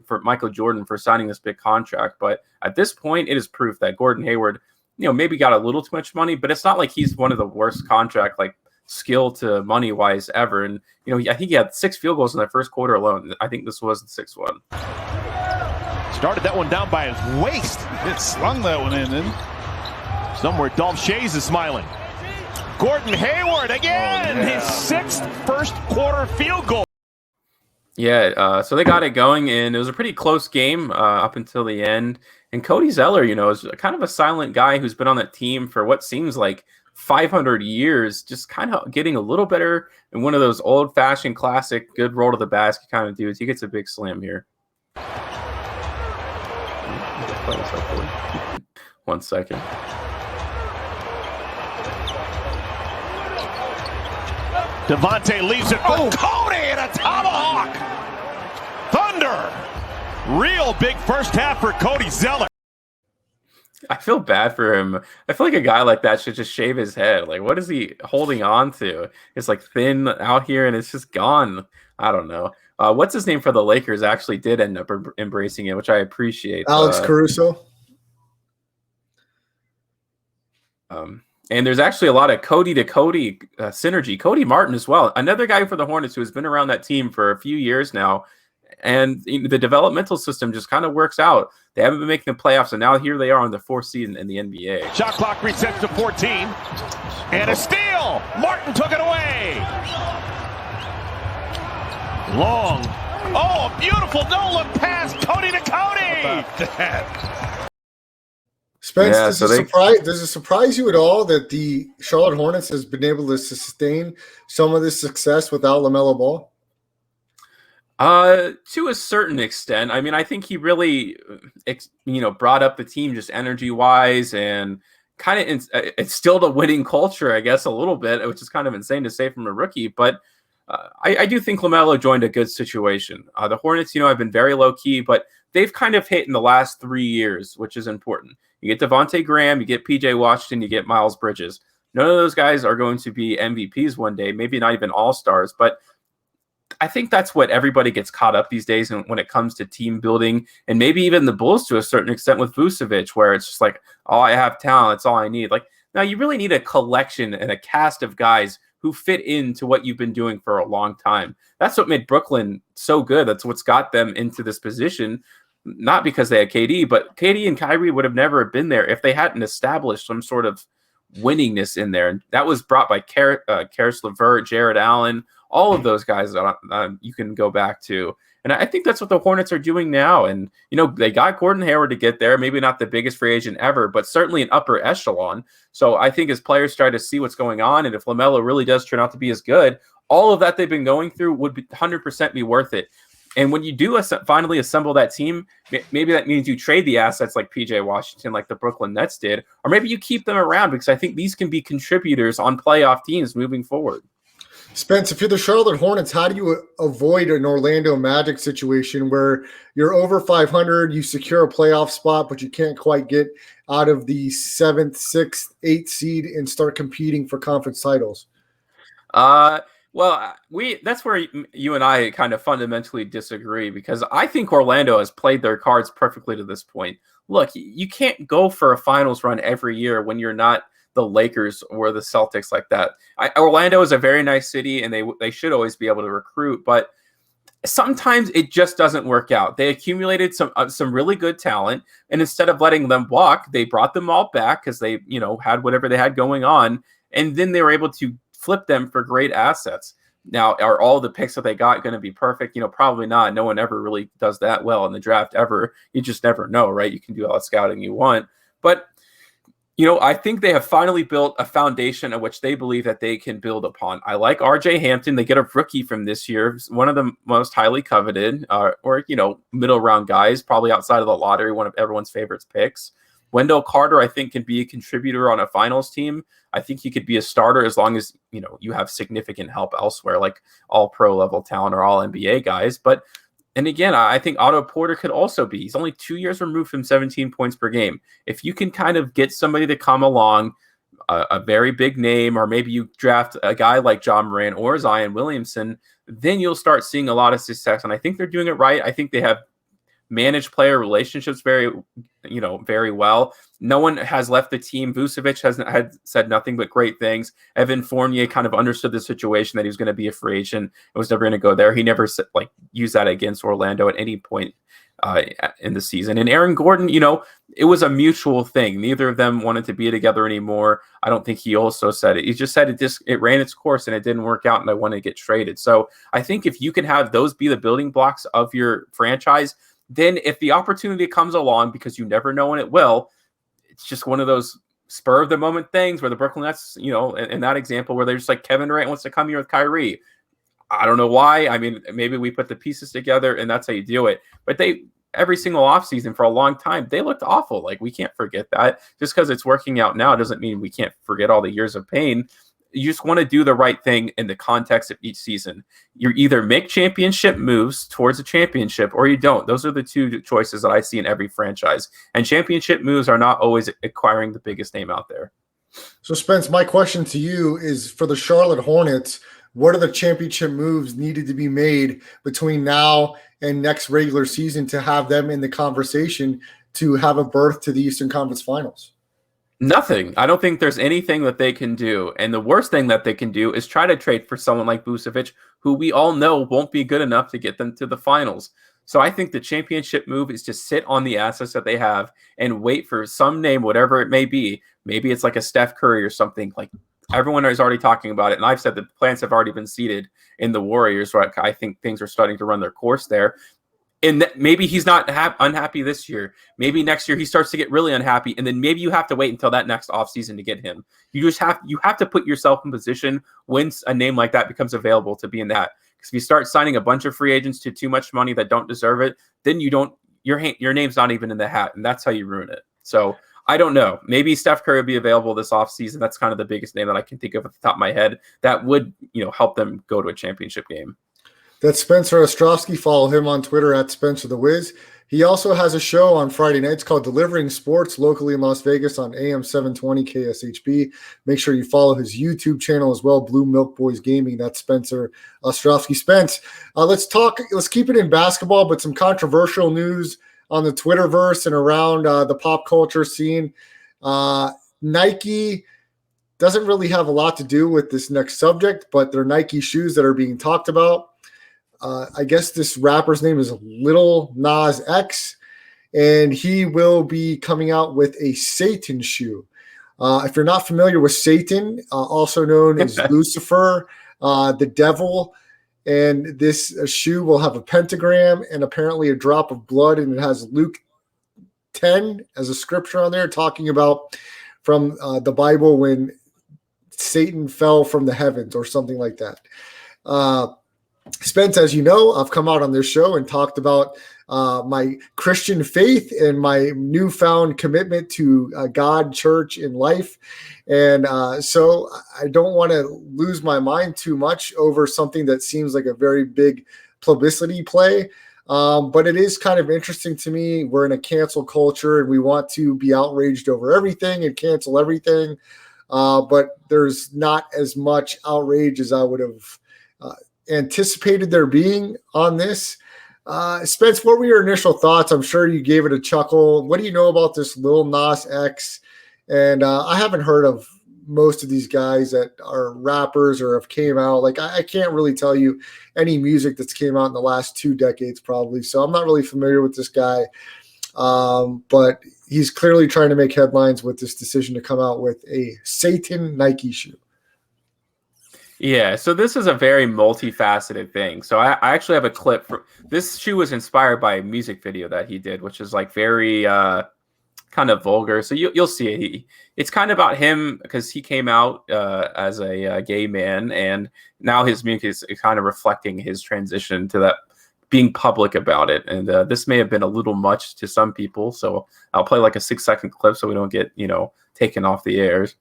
[SPEAKER 4] for Michael Jordan for signing this big contract, but at this point, it is proof that Gordon Hayward, maybe got a little too much money, but it's not like he's one of the worst contract skill to money wise ever. And I think he had 6 field goals in the first quarter alone. I think this was the 6th one.
[SPEAKER 2] Started that one down by his waist. It slung that one in. And somewhere Dolph Shays is smiling. Gordon Hayward again, his 6th first quarter field goal.
[SPEAKER 4] Yeah, so they got it going, and it was a pretty close game up until the end. And Cody Zeller, is kind of a silent guy who's been on that team for what seems like 500 years, just kind of getting a little better in one of those old-fashioned classic good roll to the basket kind of dudes. He gets a big slam here. 1 second.
[SPEAKER 2] Devontae leaves it for Cody and a tomahawk. Thunder. Real big first half for Cody Zeller.
[SPEAKER 4] I feel bad for him. I feel like a guy like that should just shave his head. What is he holding on to? It's thin out here and it's just gone. I don't know. What's his name for the Lakers actually did end up embracing it, which I appreciate.
[SPEAKER 3] Alex Caruso.
[SPEAKER 4] And there's actually a lot of Cody to Cody synergy. Cody Martin as well, another guy for the Hornets who has been around that team for a few years now. And the developmental system just kind of works out. They haven't been making the playoffs, and now here they are on the 4th seed in the NBA.
[SPEAKER 2] Shot clock resets to 14. And a steal! Martin took it away! Long. Oh, a beautiful no-look pass! Cody to Cody! How about that?
[SPEAKER 3] Spence, does it surprise you at all that the Charlotte Hornets has been able to sustain some of this success without LaMelo Ball?
[SPEAKER 4] To a certain extent. I mean, I think he really, brought up the team just energy-wise and kind of instilled a winning culture, I guess, a little bit, which is kind of insane to say from a rookie. But I do think LaMelo joined a good situation. The Hornets, have been very low-key, but they've kind of hit in the last 3 years, which is important. You get Devontae Graham, you get P.J. Washington, you get Miles Bridges. None of those guys are going to be MVPs one day, maybe not even all-stars, but I think that's what everybody gets caught up these days when it comes to team building, and maybe even the Bulls to a certain extent with Vucevic, where it's just like, oh, I have talent, that's all I need. Like, now you really need a collection and a cast of guys who fit into what you've been doing for a long time. That's what made Brooklyn so good. That's what's got them into this position, not because they had KD, but KD and Kyrie would have never been there if they hadn't established some sort of winningness in there. And that was brought by Karis LeVert, Jared Allen, all of those guys that you can go back to. And I think that's what the Hornets are doing now. And, they got Gordon Hayward to get there, maybe not the biggest free agent ever, but certainly an upper echelon. So I think as players try to see what's going on, and if LaMelo really does turn out to be as good, all of that they've been going through would 100% be worth it. And when you do finally assemble that team, maybe that means you trade the assets like P.J. Washington, like the Brooklyn Nets did, or maybe you keep them around, because I think these can be contributors on playoff teams moving forward.
[SPEAKER 3] Spence, if you're the Charlotte Hornets, how do you avoid an Orlando Magic situation where you're over 500, you secure a playoff spot, but you can't quite get out of the 7th, 6th, 8th seed and start competing for conference titles?
[SPEAKER 4] Well, that's where you and I kind of fundamentally disagree, because I think Orlando has played their cards perfectly to this point. Look, you can't go for a finals run every year when you're not the Lakers or the Celtics like that. Orlando is a very nice city, and they should always be able to recruit, but sometimes it just doesn't work out. They accumulated some really good talent, and instead of letting them walk, they brought them all back because they had whatever they had going on, and then they were able to flip them for great assets. Now, are all the picks that they got going to be perfect? Probably not. No one ever really does that well in the draft ever. You just never know, right? You can do all the scouting you want, but I think they have finally built a foundation of which they believe that they can build upon. I like RJ Hampton. They get a rookie from this year, one of the most highly coveted, or middle round guys, probably outside of the lottery, one of everyone's favorite picks. Wendell Carter, I think, can be a contributor on a finals team. I think he could be a starter as long as you have significant help elsewhere, like all pro level talent or all NBA guys. And again, I think Otto Porter could also be. He's only 2 years removed from 17 points per game. If you can kind of get somebody to come along, a very big name, or maybe you draft a guy like John Moran or Zion Williamson, then you'll start seeing a lot of success. And I think they're doing it right. I think they have managed player relationships very well. No one has left the team. Vucevic had said nothing but great things. Evan Fournier kind of understood the situation that he was going to be a free agent. It was never going to go there. He never used that against Orlando at any point in the season. And Aaron Gordon, it was a mutual thing. Neither of them wanted to be together anymore. I don't think he also said it. He just said it ran its course and it didn't work out, and I want to get traded. So I think if you can have those be the building blocks of your franchise, then if the opportunity comes along, because you never know when it will, it's just one of those spur of the moment things where the Brooklyn Nets, in that example, where they're just like, Kevin Durant wants to come here with Kyrie. I don't know why. I mean, maybe we put the pieces together and that's how you do it. But every single offseason for a long time, they looked awful. Like, we can't forget that. Just because it's working out now doesn't mean we can't forget all the years of pain. You just want to do the right thing in the context of each season. You either make championship moves towards a championship or you don't. Those are the two choices that I see in every franchise. And championship moves are not always acquiring the biggest name out there.
[SPEAKER 3] So, Spence, my question to you is, for the Charlotte Hornets, what are the championship moves needed to be made between now and next regular season to have them in the conversation to have a berth to the Eastern Conference Finals?
[SPEAKER 4] Nothing. I don't think there's anything that they can do. And the worst thing that they can do is try to trade for someone like Vucevic, who we all know won't be good enough to get them to the finals. So I think the championship move is just sit on the assets that they have and wait for some name, whatever it may be. Maybe it's like a Steph Curry or something. Like everyone is already talking about it. And I've said the plans have already been seeded in the Warriors. Right? I think things are starting to run their course there. And maybe he's not unhappy this year. Maybe next year he starts to get really unhappy, and then maybe you have to wait until that next offseason to get him. You have to put yourself in position when a name like that becomes available to be in that. Because if you start signing a bunch of free agents to too much money that don't deserve it, then your name's not even in the hat, and that's how you ruin it. So I don't know. Maybe Steph Curry will be available this offseason. That's kind of the biggest name that I can think of at the top of my head that would help them go to a championship game.
[SPEAKER 3] That's Spencer Ostrovsky. Follow him on Twitter at Spencer the Wiz. He also has a show on Friday nights called Delivering Sports locally in Las Vegas on AM 720 KSHB. Make sure you follow his YouTube channel as well, Blue Milk Boys Gaming. That's Spencer Ostrovsky. Spence, let's keep it in basketball, but some controversial news on the Twitterverse and around the pop culture scene. Nike doesn't really have a lot to do with this next subject, but they're Nike shoes that are being talked about. I guess this rapper's name is Lil Nas X, and he will be coming out with a Satan shoe. If you're not familiar with Satan, also known as Lucifer, the devil, and this shoe will have a pentagram and apparently a drop of blood, and it has Luke 10 as a scripture on there talking about from the Bible when Satan fell from the heavens or something like that. Spence, as you know, I've come out on this show and talked about my Christian faith and my newfound commitment to God, church, and life. And so I don't want to lose my mind too much over something that seems like a very big publicity play. But it is kind of interesting to me. We're in a cancel culture and we want to be outraged over everything and cancel everything. But there's not as much outrage as I would have anticipated there being on this. Spence, what were your initial thoughts? I'm sure you gave it a chuckle. What do you know about this Lil Nas X? And I haven't heard of most of these guys that are rappers or have came out. Like I can't really tell you any music that's came out in the last 2 decades probably. So I'm not really familiar with this guy. But he's clearly trying to make headlines with this decision to come out with a Satan Nike shoe.
[SPEAKER 4] Yeah, so this is a very multifaceted thing. So I actually have a clip. This shoe was inspired by a music video that he did, which is like very kind of vulgar. So you'll see it. It's kind of about him because he came out as a gay man, and now his music is kind of reflecting his transition to that, being public about it. And this may have been a little much to some people. So I'll play like a 6-second clip so we don't get, taken off the airs.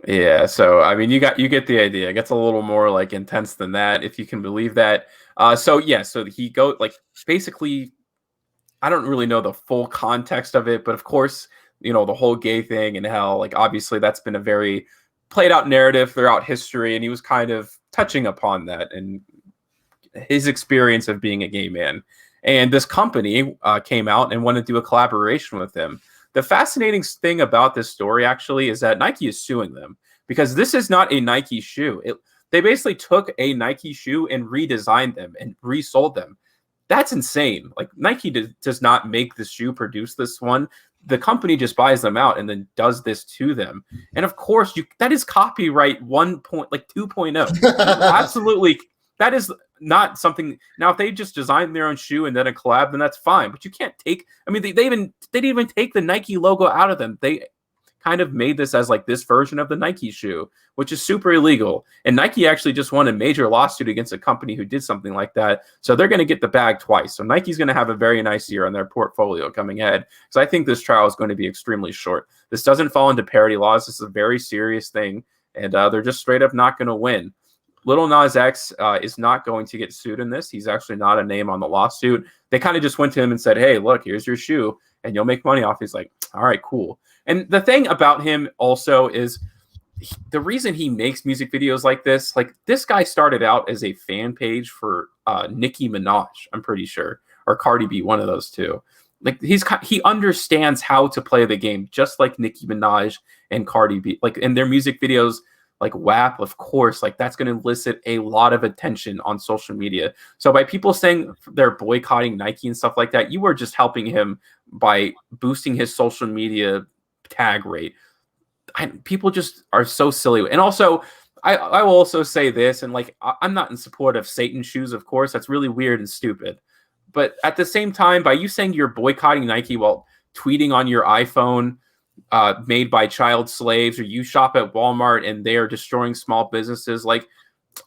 [SPEAKER 4] Yeah, so I mean, you get the idea. It gets a little more like intense than that, if you can believe that. So he basically, I don't really know the full context of it, but of course, the whole gay thing and how, like, obviously that's been a very played out narrative throughout history, and he was kind of touching upon that and his experience of being a gay man. And this company came out and wanted to do a collaboration with him. The fascinating thing about this story actually is that Nike is suing them because this is not a Nike shoe. They basically took a Nike shoe and redesigned them and resold them. That's insane. Like, Nike does not make this shoe, produce this one. The company just buys them out and then does this to them. And of course, that is copyright 2.0. Absolutely. That is not something. Now, if they just designed their own shoe and then a collab, then that's fine. But you can't take. I mean, they didn't even take the Nike logo out of them. They kind of made this as like this version of the Nike shoe, which is super illegal. And Nike actually just won a major lawsuit against a company who did something like that. So they're going to get the bag twice. So Nike's going to have a very nice year on their portfolio coming ahead. Because I think this trial is going to be extremely short. This doesn't fall into parity laws. This is a very serious thing. And they're just straight up not going to win. Lil Nas X is not going to get sued in this. He's actually not a name on the lawsuit. They kind of just went to him and said, hey, look, here's your shoe, and you'll make money off. He's like, all right, cool. And the thing about him also is the reason he makes music videos like this guy started out as a fan page for Nicki Minaj, I'm pretty sure, or Cardi B, one of those two. Like he understands how to play the game, just like Nicki Minaj and Cardi B. Like in their music videos, like WAP, of course, like that's going to elicit a lot of attention on social media. So by people saying they're boycotting Nike and stuff like that, you are just helping him by boosting his social media tag rate. People just are so silly. And also, I will also say this, and like I'm not in support of Satan's shoes, of course. That's really weird and stupid. But at the same time, by you saying you're boycotting Nike while tweeting on your iPhone made by child slaves, or you shop at Walmart and they are destroying small businesses, like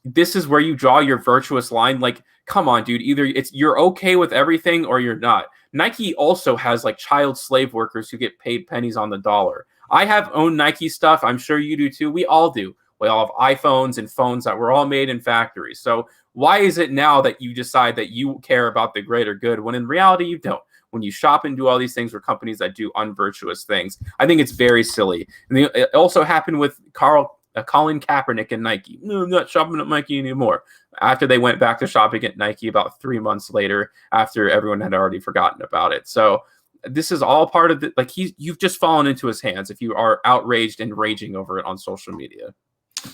[SPEAKER 4] this is where you draw your virtuous line. Like, come on, dude. Either you're okay with everything or you're not. Nike also has like child slave workers who get paid pennies on the dollar. I have owned Nike stuff. I'm sure you do too. We all do. We all have iPhones and phones that were all made in factories. So why is it now that you decide that you care about the greater good when in reality you don't? When you shop and do all these things for companies that do unvirtuous things, I think it's very silly. And it also happened with Colin Kaepernick and Nike. No, I'm not shopping at Nike anymore. After they went back to shopping at Nike about 3 months later, after everyone had already forgotten about it. So this is all part of the, like you've just fallen into his hands if you are outraged and raging over it on social media.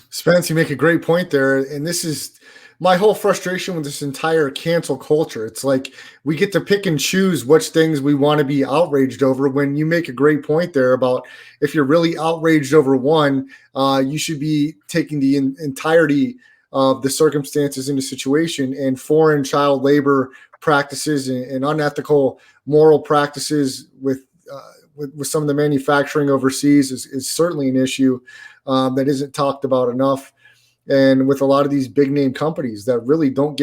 [SPEAKER 3] Spence, you make a great point there. And this is my whole frustration with this entire cancel culture. It's like we get to pick and choose which things we want to be outraged over, when you make a great point there about if you're really outraged over one, you should be taking the entirety of the circumstances in the situation, and foreign child labor practices and unethical moral practices with some of the manufacturing overseas is certainly an issue that isn't talked about enough. And with a lot of these big name companies that really don't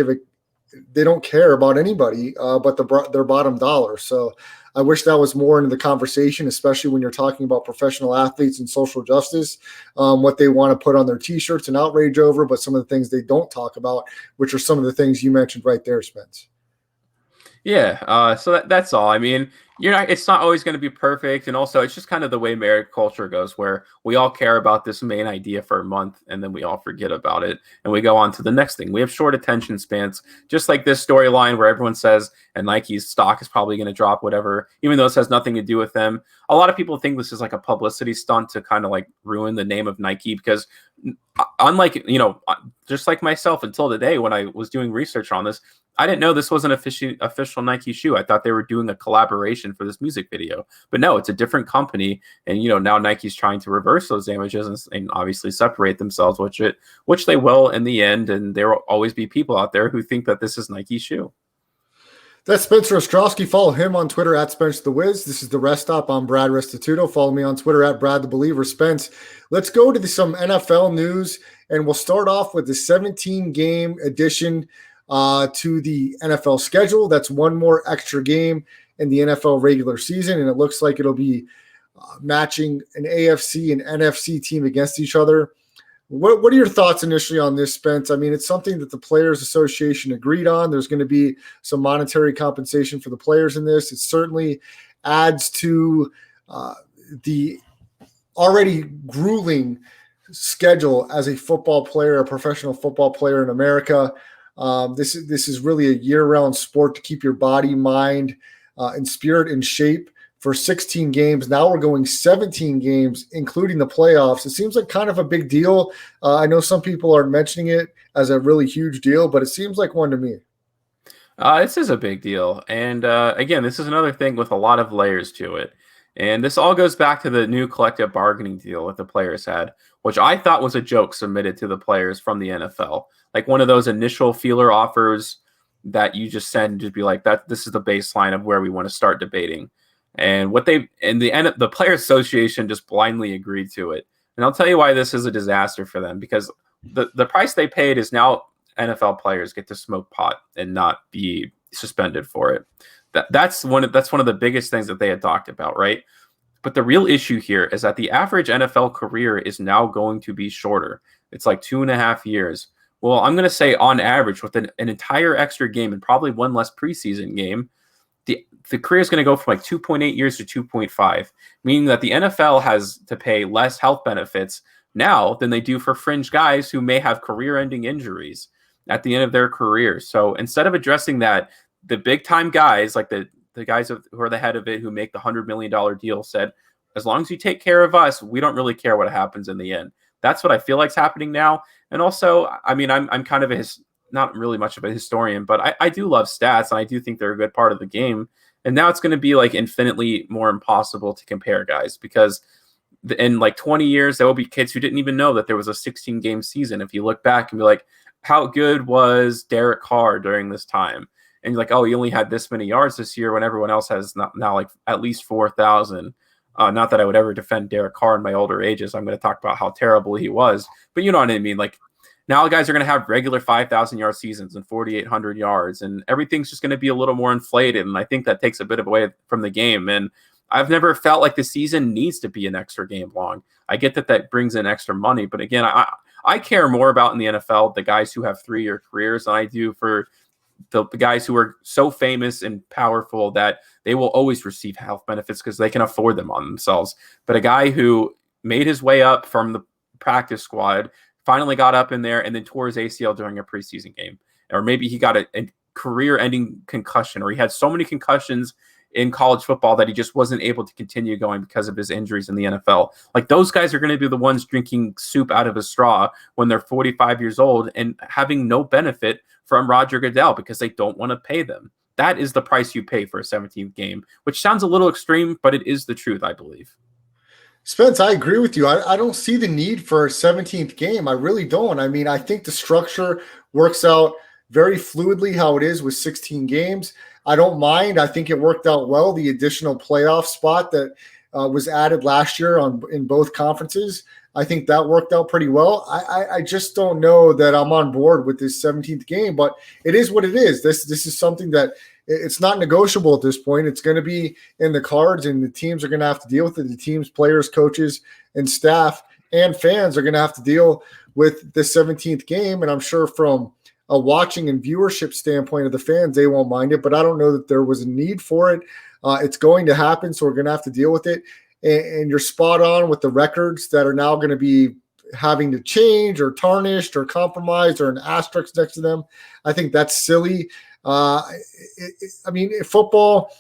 [SPEAKER 3] they don't care about anybody but their bottom dollar. So I wish that was more into the conversation, especially when you're talking about professional athletes and social justice, what they want to put on their T-shirts and outrage over, but some of the things they don't talk about, which are some of the things you mentioned right there, Spence.
[SPEAKER 4] Yeah, so that's all. I mean, it's not always going to be perfect, and also it's just kind of the way marriage culture goes, where we all care about this main idea for a month, and then we all forget about it, and we go on to the next thing. We have short attention spans, just like this storyline where everyone says, and Nike's stock is probably going to drop, whatever, even though this has nothing to do with them. A lot of people think this is like a publicity stunt to kind of like ruin the name of Nike, because unlike, just like myself until today when I was doing research on this, I didn't know this was an official Nike shoe. I thought they were doing a collaboration for this music video, but no, it's a different company. And, now Nike's trying to reverse those damages and obviously separate themselves, which they will in the end. And there will always be people out there who think that this is Nike's shoe.
[SPEAKER 3] That's Spencer Ostrowski. Follow him on Twitter at Spencer the Wiz. This is the Rest Stop. I'm Brad Restituto. Follow me on Twitter at Brad the Believer. Spence, let's go to some NFL news, and we'll start off with the 17-game addition to the NFL schedule. That's one more extra game in the NFL regular season, and it looks like it'll be matching an AFC and NFC team against each other. What are your thoughts initially on this, Spence? I mean, it's something that the Players Association agreed on. There's going to be some monetary compensation for the players in this. It certainly adds to the already grueling schedule as a football player, a professional football player in America. This is really a year-round sport to keep your body, mind, and spirit in shape for 16 games. Now we're going 17 games, including the playoffs. It seems like kind of a big deal. I know some people are mentioning it as a really huge deal, but it seems like one to me.
[SPEAKER 4] This is a big deal. And again, this is another thing with a lot of layers to it. And this all goes back to the new collective bargaining deal that the players had, which I thought was a joke submitted to the players from the NFL. Like one of those initial feeler offers that you just send to be like, this is the baseline of where we want to start debating. And the Players Association just blindly agreed to it. And I'll tell you why this is a disaster for them, because the price they paid is now NFL players get to smoke pot and not be suspended for it. That's one of the biggest things that they had talked about, right? But the real issue here is that the average NFL career is now going to be shorter. It's like 2.5 years. Well, I'm going to say on average, with an entire extra game and probably one less preseason game, the career is going to go from like 2.8 years to 2.5, meaning that the NFL has to pay less health benefits now than they do for fringe guys who may have career-ending injuries at the end of their careers. So instead of addressing that, the big-time guys, like the guys who are the head of it, who make the $100 million deal, said, as long as you take care of us, we don't really care what happens in the end. That's what I feel like's happening now. And also, I mean, I'm kind of not really much of a historian, but I do love stats, and I do think they're a good part of the game. And now it's going to be like infinitely more impossible to compare guys, because in like 20 years, there will be kids who didn't even know that there was a 16-game season. If you look back and be like, how good was Derek Carr during this time? And you're like, oh, he only had this many yards this year when everyone else has now like at least 4,000. Not that I would ever defend Derek Carr in my older ages. I'm going to talk about how terrible he was. But you know what I mean? Like, now guys are going to have regular 5,000-yard seasons and 4,800 yards, and everything's just going to be a little more inflated. And I think that takes a bit away from the game. And I've never felt like the season needs to be an extra game long. I get that brings in extra money. But again, I care more about in the NFL the guys who have 3-year careers than I do for the guys who are so famous and powerful that they will always receive health benefits because they can afford them on themselves. But a guy who made his way up from the practice squad, finally got up in there, and then tore his ACL during a preseason game. Or maybe he got a career-ending concussion, or he had so many concussions in college football that he just wasn't able to continue going because of his injuries in the NFL. Like, those guys are going to be the ones drinking soup out of a straw when they're 45 years old and having no benefit from Roger Goodell because they don't want to pay them. That is the price you pay for a 17th game, which sounds a little extreme, but it is the truth, I believe.
[SPEAKER 3] Spence, I agree with you. I don't see the need for a 17th game. I really don't. I mean, I think the structure works out very fluidly how it is with 16 games. I don't mind. I think it worked out well, the additional playoff spot that was added last year in both conferences. I think that worked out pretty well. I just don't know that I'm on board with this 17th game, but it is what it is. This is something that it's not negotiable at this point. It's going to be in the cards, and the teams are going to have to deal with it. The teams, players, coaches, and staff and fans are going to have to deal with the 17th game. And I'm sure from a watching and viewership standpoint of the fans, they won't mind it, but I don't know that there was a need for it. It's going to happen, so we're going to have to deal with it. And you're spot on with the records that are now going to be having to change or tarnished or compromised or an asterisk next to them. I think that's silly. I mean, football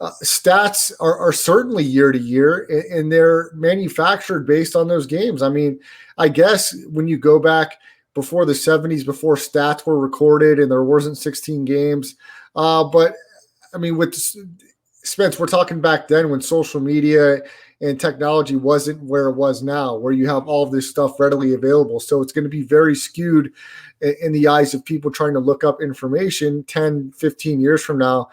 [SPEAKER 3] stats are certainly year to year, and they're manufactured based on those games. I mean, I guess when you go back before the 70s, before stats were recorded and there wasn't 16 games. But I mean, with Spence, we're talking back then when social media and technology wasn't where it was now, where you have all of this stuff readily available. So it's going to be very skewed in the eyes of people trying to look up information 10, 15 years from now,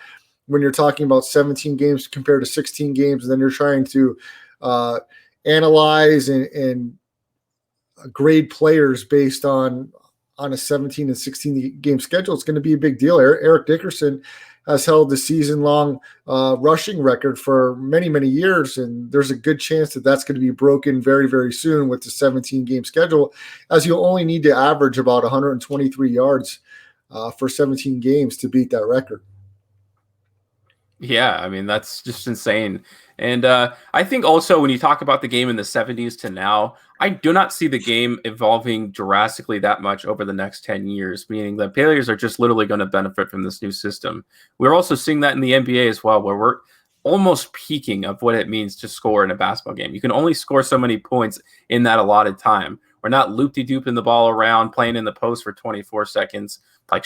[SPEAKER 3] when you're talking about 17 games compared to 16 games, and then you're trying to analyze and grade players based on a 17 and 16 game schedule. It's going to be a big deal. Eric Dickerson has held the season-long rushing record for many, many years, and there's a good chance that that's going to be broken very, very soon with the 17-game schedule, as you'll only need to average about 123 yards for 17 games to beat that record.
[SPEAKER 4] Yeah, I mean, that's just insane. And I think also when you talk about the game in the 70s to now, I do not see the game evolving drastically that much over the next 10 years, meaning that players are just literally going to benefit from this new system. We're also seeing that in the NBA as well, where we're almost peaking of what it means to score in a basketball game. You can only score so many points in that allotted time. We're not loop-de-dooping the ball around, playing in the post for 24 seconds. Like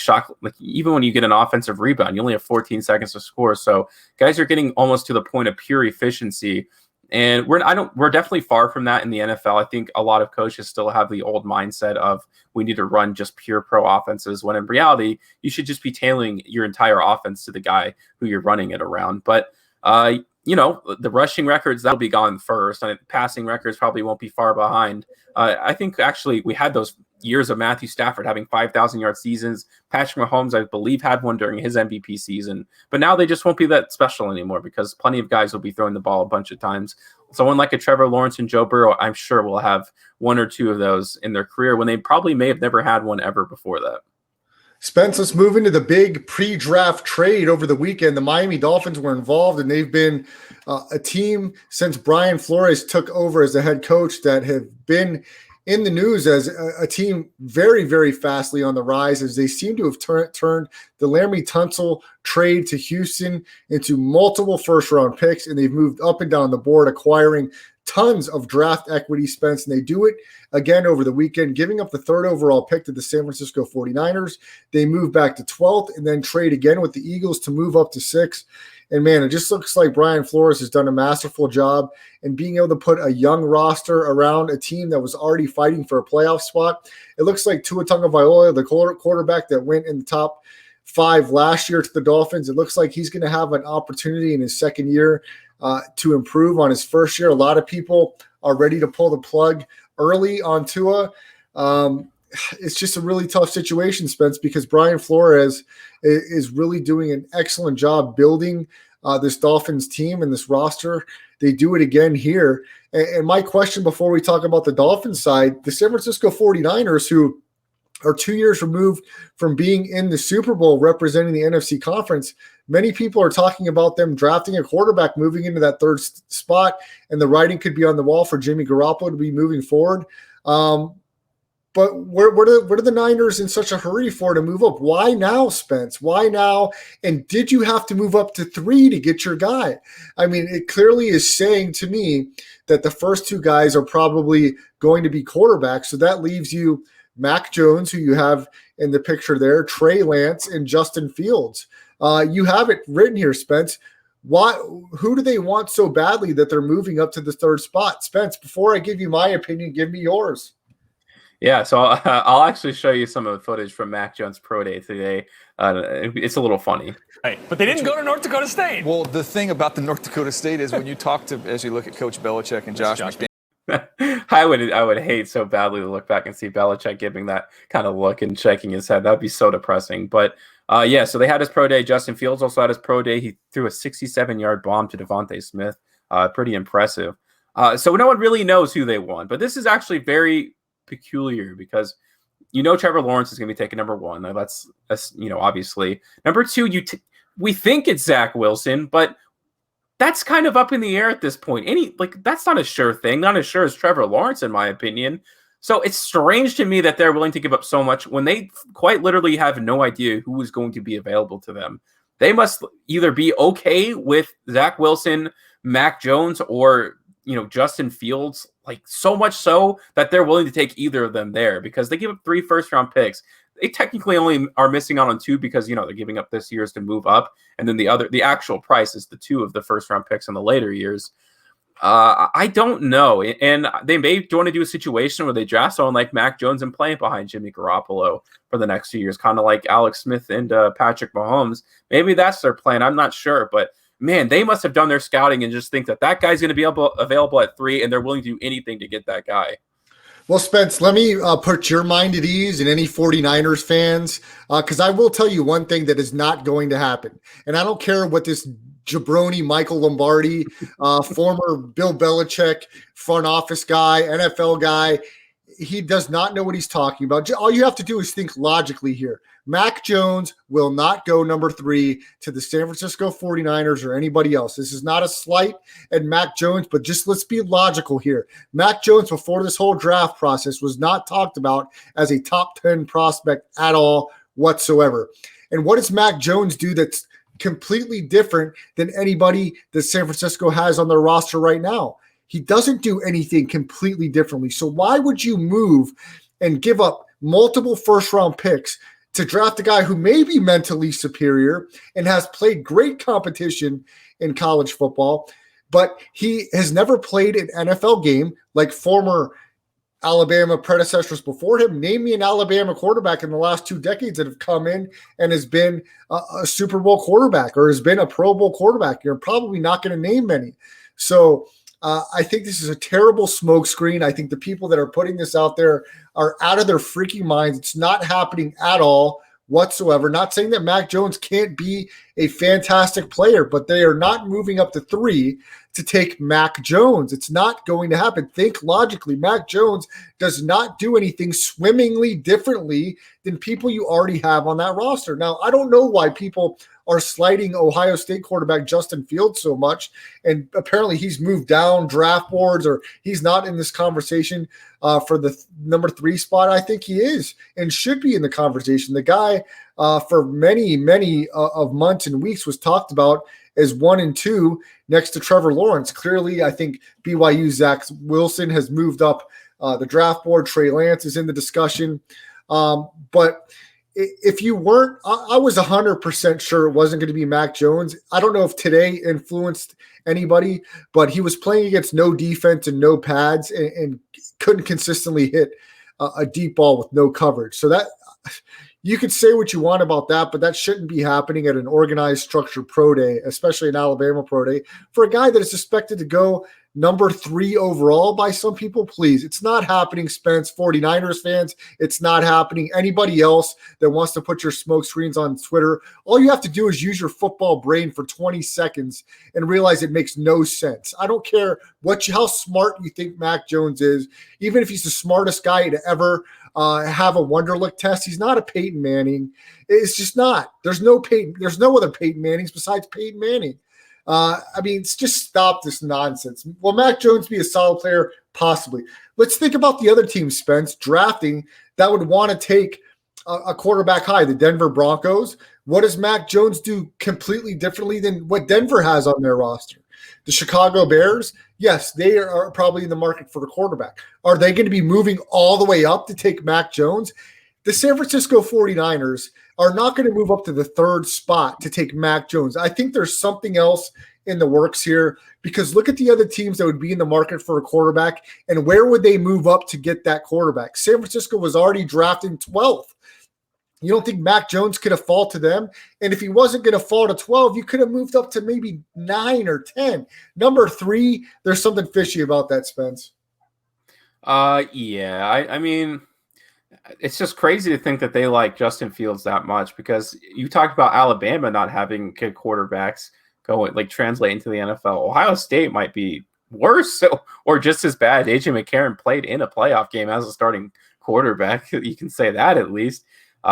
[SPEAKER 4] even when you get an offensive rebound, you only have 14 seconds to score. So guys are getting almost to the point of pure efficiency. And we're definitely far from that in the NFL. I think a lot of coaches still have the old mindset of we need to run just pure pro offenses, when in reality, you should just be tailoring your entire offense to the guy who you're running it around. But, the rushing records, that'll be gone first. And passing records probably won't be far behind. I think actually we had those years of Matthew Stafford having 5,000-yard seasons. Patrick Mahomes, I believe, had one during his MVP season. But now they just won't be that special anymore because plenty of guys will be throwing the ball a bunch of times. Someone like a Trevor Lawrence and Joe Burrow, I'm sure, will have one or two of those in their career when they probably may have never had one ever before that.
[SPEAKER 3] Spence, let's move into the big pre-draft trade over the weekend. The Miami Dolphins were involved, and they've been a team since Brian Flores took over as the head coach that have been in the news as a team very, very fastly on the rise, as they seem to have turned the Laramie Tunsil trade to Houston into multiple first-round picks, and they've moved up and down the board, acquiring tons of draft equity, Spence, and they do it again over the weekend, giving up the 3rd overall pick to the San Francisco 49ers. They move back to 12th and then trade again with the Eagles to move up to 6th. And, man, it just looks like Brian Flores has done a masterful job in being able to put a young roster around a team that was already fighting for a playoff spot. It looks like Tua Tagovailoa, the quarterback that went in the top 5 last year to the Dolphins, it looks like he's going to have an opportunity in his second year to improve on his first year. A lot of people are ready to pull the plug early on Tua. It's just a really tough situation, Spence, because Brian Flores is really doing an excellent job building this Dolphins team and this roster. They do it again here. And my question before we talk about the Dolphins side, the San Francisco 49ers, who are 2 years removed from being in the Super Bowl representing the NFC conference, many people are talking about them drafting a quarterback moving into that 3rd spot, and the writing could be on the wall for Jimmy Garoppolo to be moving forward. But what are the Niners in such a hurry for to move up? Why now, Spence? Why now? And did you have to move up to 3 to get your guy? I mean, it clearly is saying to me that the first 2 guys are probably going to be quarterbacks. So that leaves you Mac Jones, who you have in the picture there, Trey Lance, and Justin Fields. You have it written here, Spence. Who do they want so badly that they're moving up to the 3rd spot? Spence, before I give you my opinion, give me yours.
[SPEAKER 4] Yeah, so I'll actually show you some of the footage from Mac Jones' pro day today. It's a little funny.
[SPEAKER 1] Hey, but they didn't go to North Dakota State.
[SPEAKER 5] Well, the thing about the North Dakota State is when you talk to, as you look at Coach Belichick and Josh McDaniels.
[SPEAKER 4] I would hate so badly to look back and see Belichick giving that kind of look and shaking his head. That'd be so depressing. But yeah, so they had his pro day. Justin Fields also had his pro day. He threw a 67-yard bomb to Devontae Smith. Pretty impressive. So no one really knows who they want. But this is actually very peculiar because Trevor Lawrence is going to be taken number 1. That's obviously. Number 2, we think it's Zach Wilson, but that's kind of up in the air at this point. That's not a sure thing. Not as sure as Trevor Lawrence, in my opinion. So it's strange to me that they're willing to give up so much when they quite literally have no idea who is going to be available to them. They must either be okay with Zach Wilson, Mac Jones, or Justin Fields, so much so that they're willing to take either of them there because they give up 3 first-round picks. They technically only are missing out on 2 because, they're giving up this year's to move up. And then the actual price is the 2 of the first-round picks in the later years. I don't know. And they may want to do a situation where they draft someone like Mac Jones and play behind Jimmy Garoppolo for the next few years, kind of like Alex Smith and Patrick Mahomes. Maybe that's their plan. I'm not sure. But, man, they must have done their scouting and just think that guy's going to be available at 3, and they're willing to do anything to get that guy.
[SPEAKER 3] Well, Spence, let me put your mind at ease and any 49ers fans, because I will tell you one thing that is not going to happen. And I don't care what this jabroni Michael Lombardi, former Bill Belichick front office guy, NFL guy, he does not know what he's talking about. All you have to do is think logically here. Mac Jones will not go number 3 to the San Francisco 49ers or anybody else. This is not a slight at Mac Jones, but just let's be logical here. Mac Jones, before this whole draft process, was not talked about as a top 10 prospect at all whatsoever. And what does Mac Jones do that's completely different than anybody that San Francisco has on their roster right now? He doesn't do anything completely differently. So why would you move and give up multiple first-round picks to draft a guy who may be mentally superior and has played great competition in college football, but he has never played an NFL game like former Alabama predecessors before him? Name me an Alabama quarterback in the last 2 decades that have come in and has been a Super Bowl quarterback or has been a Pro Bowl quarterback. You're probably not going to name many. So I think this is a terrible smokescreen. I think the people that are putting this out there are out of their freaking minds. It's not happening at all whatsoever. Not saying that Mac Jones can't be a fantastic player, but they are not moving up to 3 to take Mac Jones. It's not going to happen. Think logically. Mac Jones does not do anything swimmingly differently than people you already have on that roster. Now, I don't know why people are slighting Ohio State quarterback Justin Fields so much. And apparently he's moved down draft boards, or he's not in this conversation for the number 3 spot. I think he is and should be in the conversation. The guy for many of months and weeks was talked about as 1 and 2 next to Trevor Lawrence. Clearly, I think BYU Zach Wilson has moved up the draft board. Trey Lance is in the discussion. But if you weren't, I was 100% sure it wasn't going to be Mac Jones. I don't know if today influenced anybody, but he was playing against no defense and no pads and couldn't consistently hit a deep ball with no coverage. So that you could say what you want about that, but that shouldn't be happening at an organized, structured pro day, especially an Alabama pro day, for a guy that is expected to go number 3 overall by some people. Please, it's not happening, Spence. 49ers fans, it's not happening. Anybody else that wants to put your smoke screens on Twitter, all you have to do is use your football brain for 20 seconds and realize it makes no sense. I don't care how smart you think Mac Jones is, even if he's the smartest guy to ever have a Wonderlic test. He's not a Peyton Manning. It's just not. There's no other Peyton Mannings besides Peyton Manning. Just stop this nonsense. Will Mac Jones be a solid player? Possibly. Let's think about the other team, Spence, drafting that would want to take a quarterback high, the Denver Broncos. What does Mac Jones do completely differently than what Denver has on their roster? The Chicago Bears, yes, they are probably in the market for a quarterback. Are they going to be moving all the way up to take Mac Jones? The San Francisco 49ers are not going to move up to the 3rd spot to take Mac Jones. I think there's something else in the works here, because look at the other teams that would be in the market for a quarterback, and where would they move up to get that quarterback? San Francisco was already drafting 12th. You don't think Mac Jones could have fallen to them? And if he wasn't going to fall to 12, you could have moved up to maybe 9 or 10. Number 3, there's something fishy about that, Spence.
[SPEAKER 4] Yeah. I mean, it's just crazy to think that they like Justin Fields that much, because you talked about Alabama not having good quarterbacks translate into the NFL. Ohio State might be worse or just as bad. AJ McCarron played in a playoff game as a starting quarterback. You can say that at least. You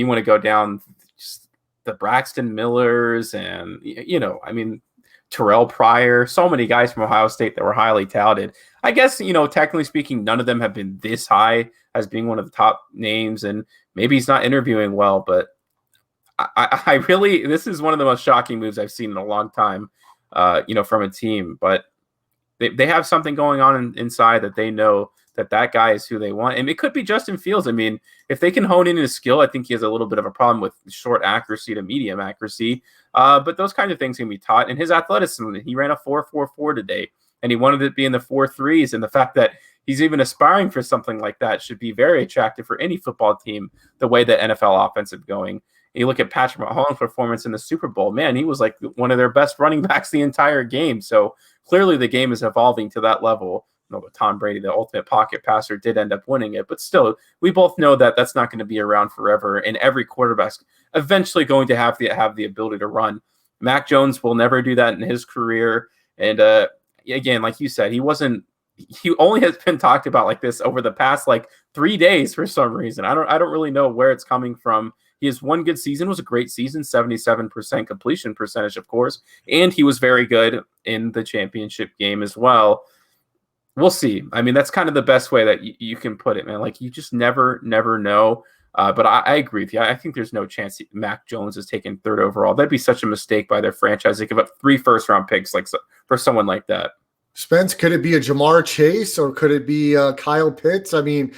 [SPEAKER 4] want to go down just the Braxton Millers and, Terrell Pryor, so many guys from Ohio State that were highly touted. I guess, technically speaking, none of them have been this high as being one of the top names, and maybe he's not interviewing well, but I really, this is one of the most shocking moves I've seen in a long time, from a team, but they have something going on inside that they know that guy is who they want. And it could be Justin Fields. I mean, if they can hone in his skill, I think he has a little bit of a problem with short accuracy to medium accuracy. But those kinds of things can be taught. And his athleticism, he ran a 4.44 today, and he wanted to be in the 4.3s. And the fact that he's even aspiring for something like that should be very attractive for any football team, the way that NFL offense is going. You look at Patrick Mahomes' performance in the Super Bowl, man, he was like one of their best running backs the entire game. So clearly the game is evolving to that level. But Tom Brady, the ultimate pocket passer, did end up winning it. But still, we both know that that's not going to be around forever, and every quarterback's eventually going to have the ability to run. Mac Jones will never do that in his career. And again, like you said, he only has been talked about like this over the past 3 days for some reason. I don't really know where it's coming from. He has one good season, was a great season, 77% completion percentage, of course, and he was very good in the championship game as well. We'll see. I mean, that's kind of the best way that you can put it, man. You just never know. But I agree with you. I think there's no chance Mac Jones is taken 3rd overall. That'd be such a mistake by their franchise to give up 3 first-round picks for someone like that.
[SPEAKER 3] Spence, could it be a Jamar Chase or could it be Kyle Pitts? I mean,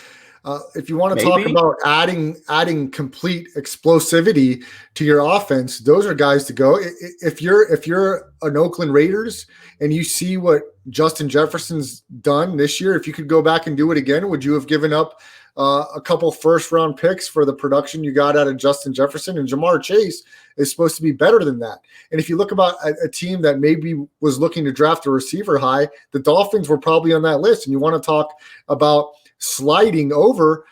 [SPEAKER 3] if you want to talk about adding complete explosivity to your offense, those are guys to go. If you're an Oakland Raiders and you see what Justin Jefferson's done this year, if you could go back and do it again, would you have given up a couple first-round picks for the production you got out of Justin Jefferson? And Jamar Chase is supposed to be better than that. And if you look about a team that maybe was looking to draft a receiver high, the Dolphins were probably on that list. And you want to talk about sliding over,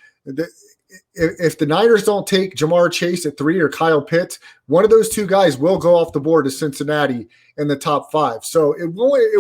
[SPEAKER 3] if the Niners don't take Jamar Chase at 3 or Kyle Pitts, one of those two guys will go off the board to Cincinnati in the top 5. So it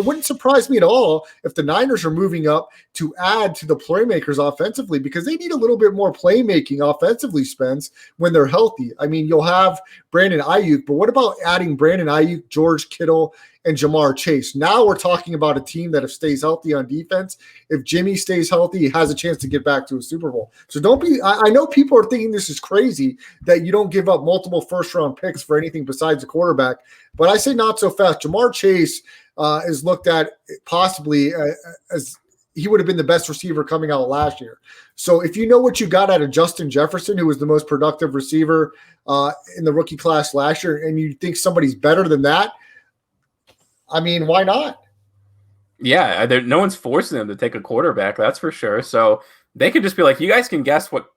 [SPEAKER 3] wouldn't surprise me at all if the Niners are moving up to add to the playmakers offensively, because they need a little bit more playmaking offensively, Spence, when they're healthy. I mean, you'll have Brandon Ayuk, but what about adding Brandon Ayuk, George Kittle, and Jamar Chase? Now we're talking about a team that if stays healthy on defense, if Jimmy stays healthy, he has a chance to get back to a Super Bowl. So don't be – I know people are thinking this is crazy that you don't give up multiple first-round picks for anything besides a quarterback, but I say not so fast. Jamar Chase is looked at possibly as he would have been the best receiver coming out last year. So if you know what you got out of Justin Jefferson, who was the most productive receiver in the rookie class last year, and you think somebody's better than that, I mean, why not?
[SPEAKER 4] Yeah, no one's forcing them to take a quarterback, that's for sure. So they could just be like, you guys can guess what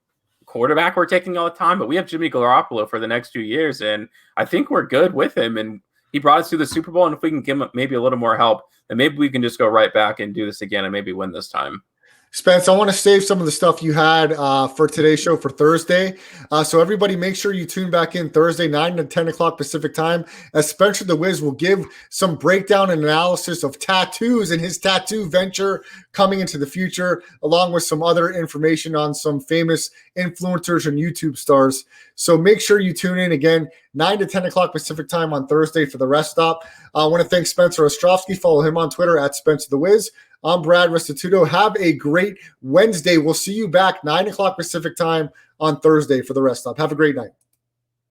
[SPEAKER 4] quarterback we're taking all the time, but we have Jimmy Garoppolo for the next 2 years, and I think we're good with him. And he brought us to the Super Bowl, and if we can give him maybe a little more help, then maybe we can just go right back and do this again and maybe win this time.
[SPEAKER 3] Spence, I want to save some of the stuff you had for today's show for Thursday. So everybody make sure you tune back in Thursday, 9 to 10 o'clock Pacific time, as Spencer the Wiz will give some breakdown and analysis of tattoos and his tattoo venture coming into the future, along with some other information on some famous influencers and YouTube stars. So make sure you tune in again, 9 to 10 o'clock Pacific time on Thursday for the Rest Stop. I want to thank Spencer Ostrovsky. Follow him on Twitter at Spencer the Wiz. I'm Brad Restituto. Have a great Wednesday. We'll see you back 9 o'clock Pacific time on Thursday for the Rest Stop. Have a great night.